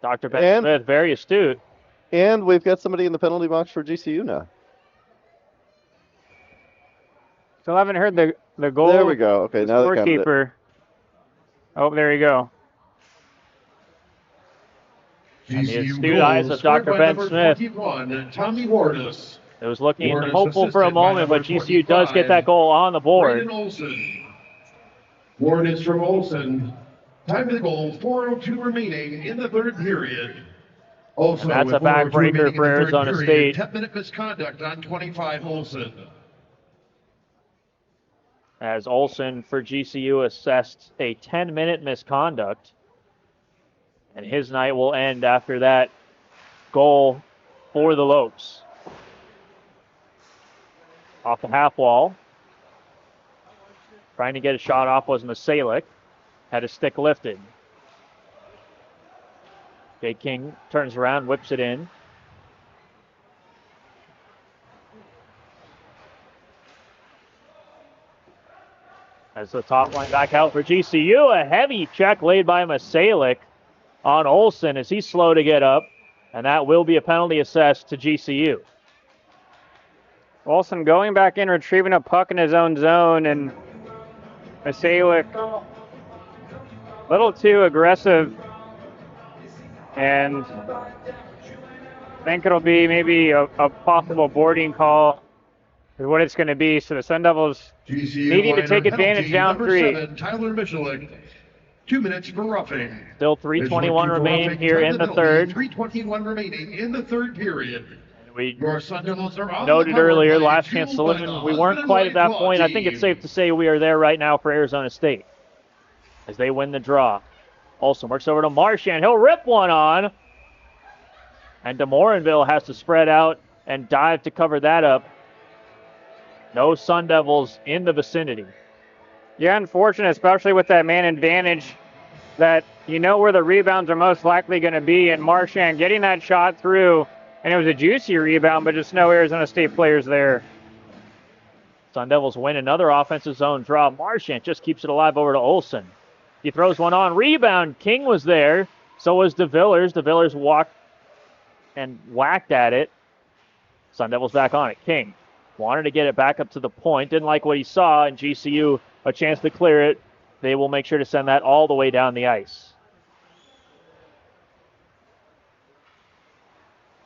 Dr. Ben Smith, very astute. And we've got somebody in the penalty box for GCU now. Still haven't heard the goal. There we go. Okay, now that counted it. Scorekeeper. Oh, there you go. And the GCU astute goal eyes of scored Dr. by Ben number Smith. 21, Tommy Wardus. It was looking Wardus hopeful for a assisted by moment, but number GCU does get that 25, goal on the board. Braden Olson. Wardus from Olson. Time of the goal, 4:02 remaining in the third period. Also, And that's with a 4:02 backbreaker remaining in for the third Arizona period, State. 10-minute misconduct on 25 Olson. As Olson for GCU assessed a 10-minute misconduct. And his night will end after that goal for the Lopes. Off the half wall. Trying to get a shot off was Masalik. Had his stick lifted. Jay King turns around, whips it in. As the top line back out for GCU, a heavy check laid by Masalik on Olson as he's slow to get up, and that will be a penalty assessed to GCU. Olson going back in, retrieving a puck in his own zone, and Masalik a little too aggressive, and I think it'll be maybe a possible boarding call is what it's going to be. So the Sun Devils GCU needing to take liner advantage penalty, down number 3. 7, Tyler Michalik. 2 minutes for roughing. Still 3:21 remaining here in the third. 3:21 remaining in the third period. We Your Sun Devils are on noted the power earlier, play, last chance to fueled by live. the We weren't Husband quite at and that Wife point. Law I think it's team. safe to say we are there right now for Arizona State as they win the draw. Olson works over to Marchand. He'll rip one on. And DeMorinville has to spread out and dive to cover that up. No Sun Devils in the vicinity. Yeah, unfortunate, especially with that man advantage, that you know where the rebounds are most likely going to be, and Marchand getting that shot through, and it was a juicy rebound, but just no Arizona State players there. Sun Devils win another offensive zone draw. Marchand just keeps it alive over to Olson. He throws one on. Rebound. King was there. So was DeVillers. DeVillers walked and whacked at it. Sun Devils back on it. King wanted to get it back up to the point. Didn't like what he saw, and GCU a chance to clear it. They will make sure to send that all the way down the ice.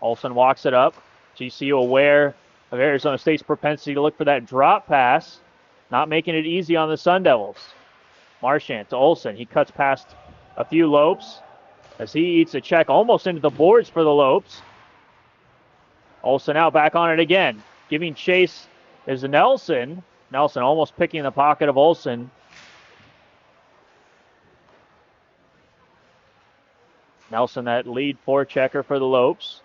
Olson walks it up. GCU aware of Arizona State's propensity to look for that drop pass. Not making it easy on the Sun Devils. Marchand to Olson. He cuts past a few Lopes as he eats a check almost into the boards for the Lopes. Olson out back on it again. Giving chase is Nelson. Nelson almost picking the pocket of Olson. Nelson, that lead forechecker for the Lopes.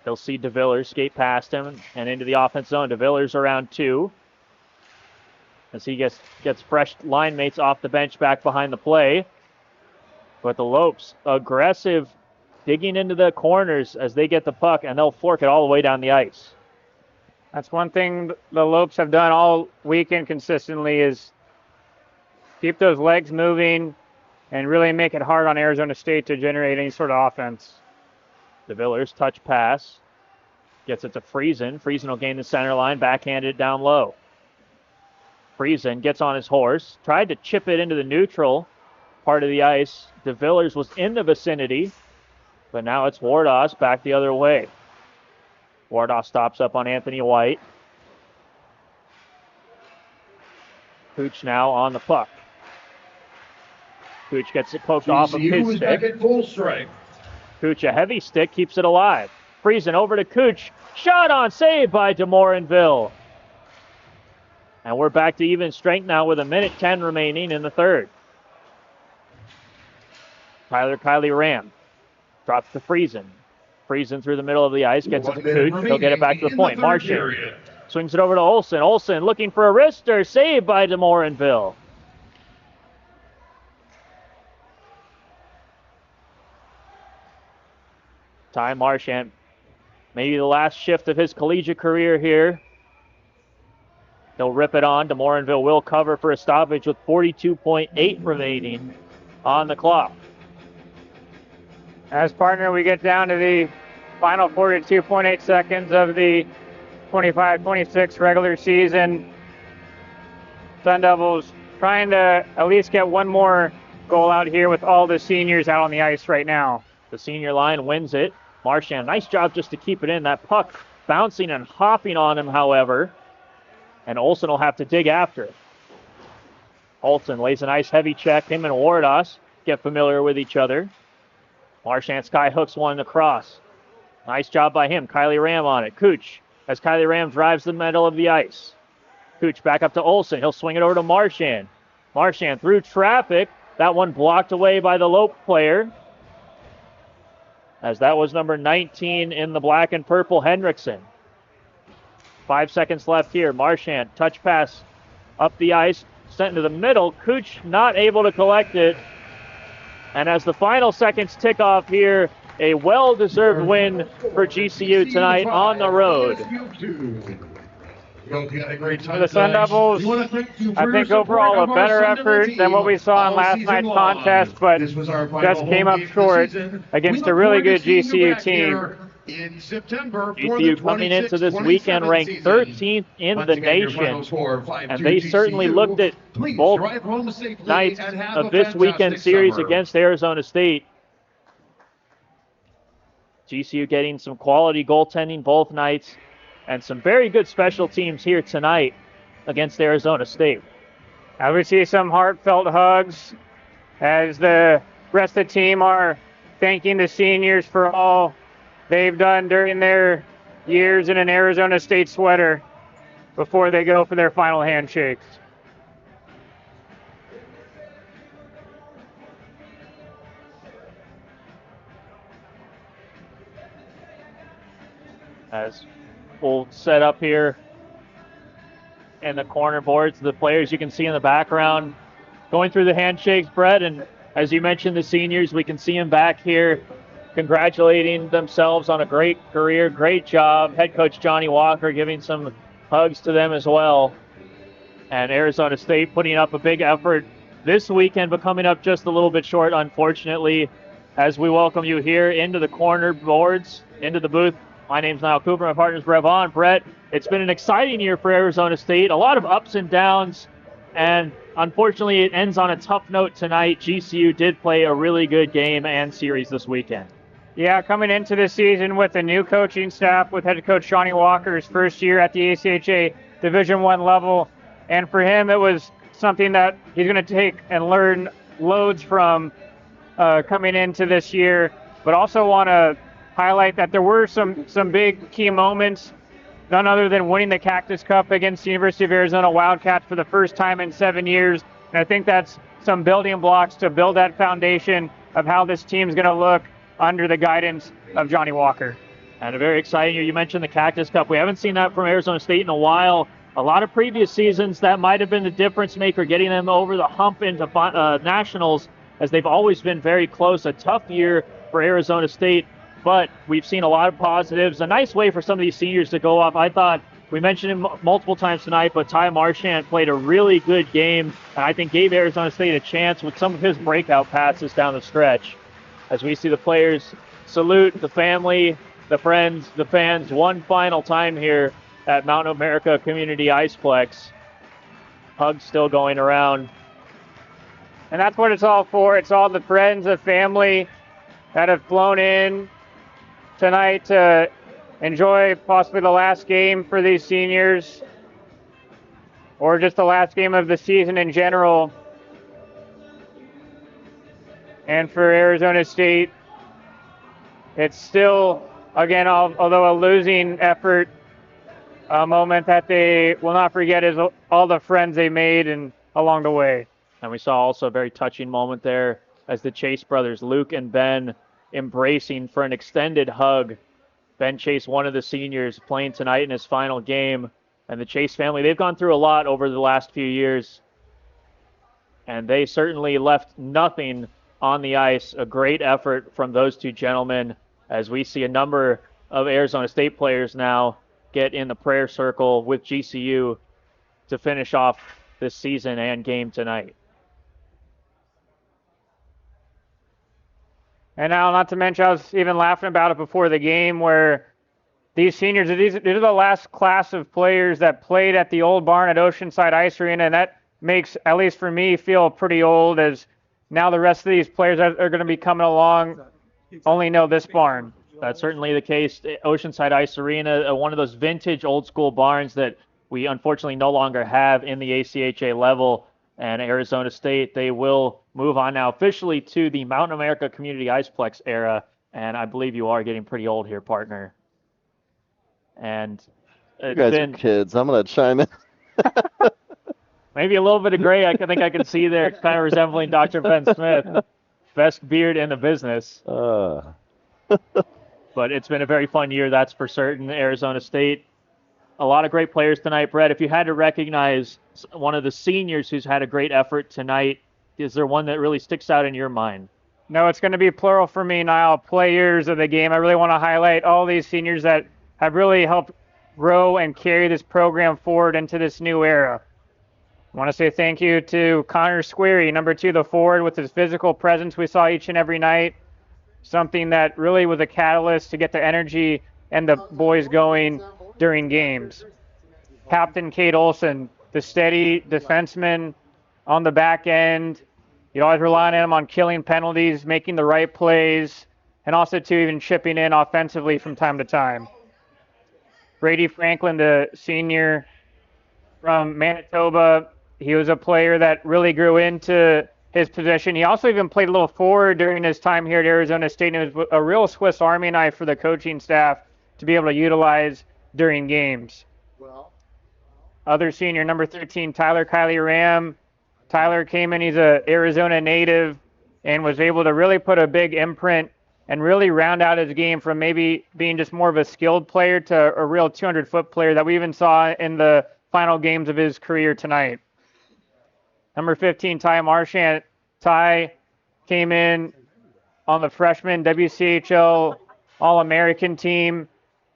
They'll see DeVillers skate past him and into the offense zone. DeVillers around 2. As he gets fresh line mates off the bench back behind the play. But the Lopes aggressive, digging into the corners as they get the puck, and they'll fork it all the way down the ice. That's one thing the Lopes have done all weekend consistently is keep those legs moving and really make it hard on Arizona State to generate any sort of offense. DeVillers touch pass. Gets it to Friesen. Friesen will gain the center line, backhanded it down low. Friesen gets on his horse. Tried to chip it into the neutral part of the ice. DeVillers was in the vicinity, but now it's Wardos back the other way. Wardos stops up on Anthony White. Cooch now on the puck. Cooch gets it poked off of GCU his is back stick. at full strength. Cooch, a heavy stick, keeps it alive. Friesen over to Cooch. Shot on, saved by DeMorinville. And we're back to even strength now with 1:10 remaining in the third. Tyler Kiley Ram drops to Friesen. Friesen through the middle of the ice, gets it to Cooch. He'll get it back to the point. Marchand swings it over to Olson. Olson looking for a wrister, saved by DeMorinville. Ty Marchand, maybe the last shift of his collegiate career here. He'll rip it on. DeMorinville will cover for a stoppage with 42.8 remaining on the clock. As partner, we get down to the final 42.8 seconds of the 25-26 regular season. Sun Devils trying to at least get one more goal out here with all the seniors out on the ice right now. The senior line wins it. Marchand, nice job just to keep it in. That puck bouncing and hopping on him, however. And Olsen will have to dig after it. Olsen lays a nice heavy check. Him and Wardos get familiar with each other. Marchand sky hooks one across. Nice job by him. Kylie Ram on it. Cooch, as Kylie Ram drives the middle of the ice. Cooch back up to Olsen. He'll swing it over to Marchand. Marchand through traffic. That one blocked away by the Lope player, as that was number 19 in the black and purple, Hendrickson. 5 seconds left here. Marchand, touch pass up the ice, sent into the middle. Cooch not able to collect it. And as the final seconds tick off here, a well-deserved win for GCU tonight on the road. For the Sun Devils, I think overall a better effort than what we saw in last night's contest, but just came up short against a really good GCU team. GCU coming into this weekend ranked 13th in the nation, and they certainly looked at both nights of this weekend series against Arizona State. GCU getting some quality goaltending both nights, and some very good special teams here tonight against Arizona State. As we see some heartfelt hugs as the rest of the team are thanking the seniors for all they've done during their years in an Arizona State sweater before they go for their final handshakes. As we'll set up here in the corner boards, the players you can see in the background going through the handshakes, Brett, and as you mentioned, the seniors, we can see them back here congratulating themselves on a great career, great job. Head coach Johnny Walker giving some hugs to them as well. And Arizona State putting up a big effort this weekend, but coming up just a little bit short, unfortunately, as we welcome you here into the corner boards, into the booth. My name's Niall Cooper. My partner's Brev On. Brett, it's been an exciting year for Arizona State. A lot of ups and downs, and unfortunately it ends on a tough note tonight. GCU did play a really good game and series this weekend. Yeah, coming into this season with a new coaching staff with head coach Johnny Walker's first year at the ACHA Division I level. And for him, it was something that he's going to take and learn loads from coming into this year, but also want to highlight that there were some big key moments, none other than winning the Cactus Cup against the University of Arizona Wildcats for the first time in 7 years. And I think that's some building blocks to build that foundation of how this team's going to look under the guidance of Johnny Walker. And a very exciting year. You mentioned the Cactus Cup. We haven't seen that from Arizona State in a while. A lot of previous seasons, that might have been the difference maker, getting them over the hump into nationals, as they've always been very close. A tough year for Arizona State, but we've seen a lot of positives. A nice way for some of these seniors to go off. I thought, we mentioned him multiple times tonight, but Ty Marchand played a really good game, and I think gave Arizona State a chance with some of his breakout passes down the stretch. As we see the players salute the family, the friends, the fans one final time here at Mount America Community Iceplex. Hugs still going around. And that's what it's all for. It's all the friends, the family that have flown in tonight to enjoy possibly the last game for these seniors, or just the last game of the season in general. And for Arizona State, it's still, again, although a losing effort, a moment that they will not forget is all the friends they made and along the way. And we saw also a very touching moment there as the Chase brothers, Luke and Ben, embracing for an extended hug. Ben Chase, one of the seniors, playing tonight in his final game. And the Chase family, they've gone through a lot over the last few years. And they certainly left nothing on the ice. A great effort from those two gentlemen, as we see a number of Arizona State players now get in the prayer circle with GCU to finish off this season and game tonight. And now, not to mention, I was even laughing about it before the game, where these seniors, these are the last class of players that played at the old barn at Oceanside Ice Arena, and that makes, at least for me, feel pretty old, as now the rest of these players that are going to be coming along only know this barn. That's certainly the case. Oceanside Ice Arena, one of those vintage old school barns that we unfortunately no longer have in the ACHA level. And Arizona State, they will move on now officially to the Mountain America Community Iceplex era. And I believe you are getting pretty old here, partner. And You guys are kids. I'm going to chime in. Maybe a little bit of gray. I think I can see there, kind of resembling Dr. Ben Smith. Best beard in the business. But it's been a very fun year, that's for certain. Arizona State, a lot of great players tonight. Brett, if you had to recognize one of the seniors who's had a great effort tonight, is there one that really sticks out in your mind? No, it's going to be plural for me, Niall. Players of the game. I really want to highlight all these seniors that have really helped grow and carry this program forward into this new era. I want to say thank you to Connor Squarey, number 2, the forward, with his physical presence we saw each and every night. Something that really was a catalyst to get the energy and the boys going during games. Captain Kate Olson, the steady defenseman on the back end. You always rely on him on killing penalties, making the right plays, and also to even chipping in offensively from time to time. Brady Franklin, the senior from Manitoba, he was a player that really grew into his position. He also even played a little forward during his time here at Arizona State, and it was a real Swiss Army knife for the coaching staff to be able to utilize during games. Other senior, number 13, Tyler Kylie Ram. Tyler came in, he's an Arizona native, and was able to really put a big imprint and really round out his game from maybe being just more of a skilled player to a real 200-foot player that we even saw in the final games of his career tonight. Number 15, Ty Marchant. Ty came in on the freshman WCHL All-American team.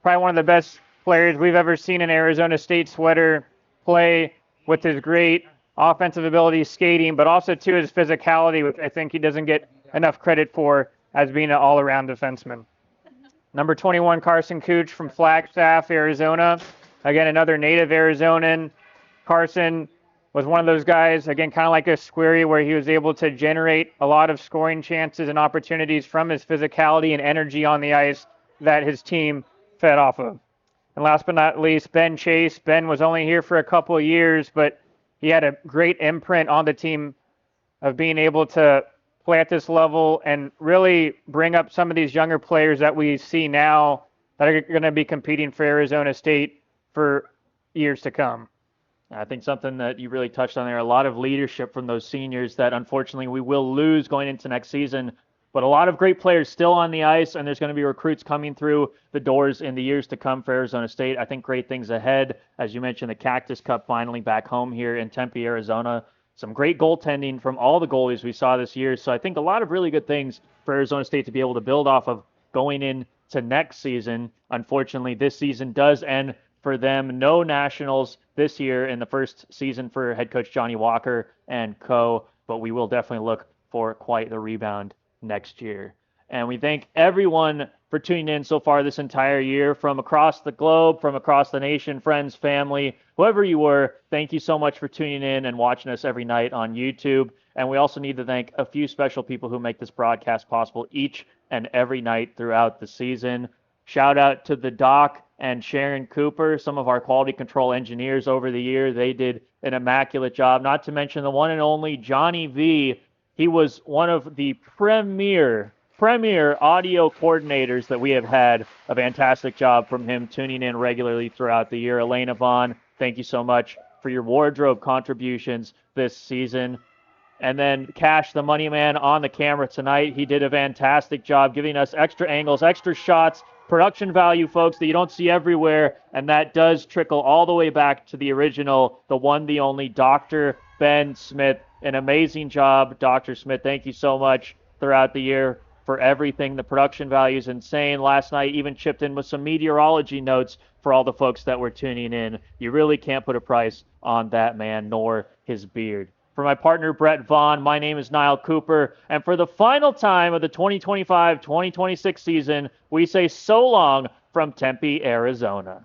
Probably one of the best players we've ever seen in Arizona State sweater play, with his great offensive ability, skating, but also to his physicality, which I think he doesn't get enough credit for as being an all-around defenseman. Number 21, Carson Cooch from Flagstaff, Arizona. Again, another native Arizonan. Carson was one of those guys, again, kind of like a Squarey, where he was able to generate a lot of scoring chances and opportunities from his physicality and energy on the ice that his team fed off of. And last but not least, Ben Chase. Ben was only here for a couple of years, but he had a great imprint on the team of being able to play at this level and really bring up some of these younger players that we see now that are going to be competing for Arizona State for years to come. I think something that you really touched on there, a lot of leadership from those seniors that unfortunately we will lose going into next season, but a lot of great players still on the ice, and there's going to be recruits coming through the doors in the years to come for Arizona State. I think great things ahead. As you mentioned, the Cactus Cup finally back home here in Tempe, Arizona. Some great goaltending from all the goalies we saw this year. So I think a lot of really good things for Arizona State to be able to build off of going into next season. Unfortunately, this season does end for them. No nationals this year in the first season for head coach Johnny Walker and co, but we will definitely look for quite the rebound next year. And we thank everyone for tuning in so far this entire year, from across the globe, from across the nation, friends, family, whoever you were. Thank you so much for tuning in and watching us every night on YouTube. And we also need to thank a few special people who make this broadcast possible each and every night throughout the season. Shout out to the Doc and Sharon Cooper, some of our quality control engineers over the year. They did an immaculate job. Not to mention the one and only Johnny V. He was one of the premier audio coordinators that we have had. A fantastic job from him, tuning in regularly throughout the year. Elena Vaughn, thank you so much for your wardrobe contributions this season. And then Cash, the money man, on the camera tonight. He did a fantastic job giving us extra angles, extra shots, production value, folks, that you don't see everywhere. And that does trickle all the way back to the original, the one, the only, Dr. Ben Smith. An amazing job, Dr. Smith. Thank you so much throughout the year for everything. The production value is insane. Last night even chipped in with some meteorology notes for all the folks that were tuning in. You really can't put a price on that man nor his beard. For my partner, Brett Vaughn, my name is Niall Cooper. And for the final time of the 2025-2026 season, we say so long from Tempe, Arizona.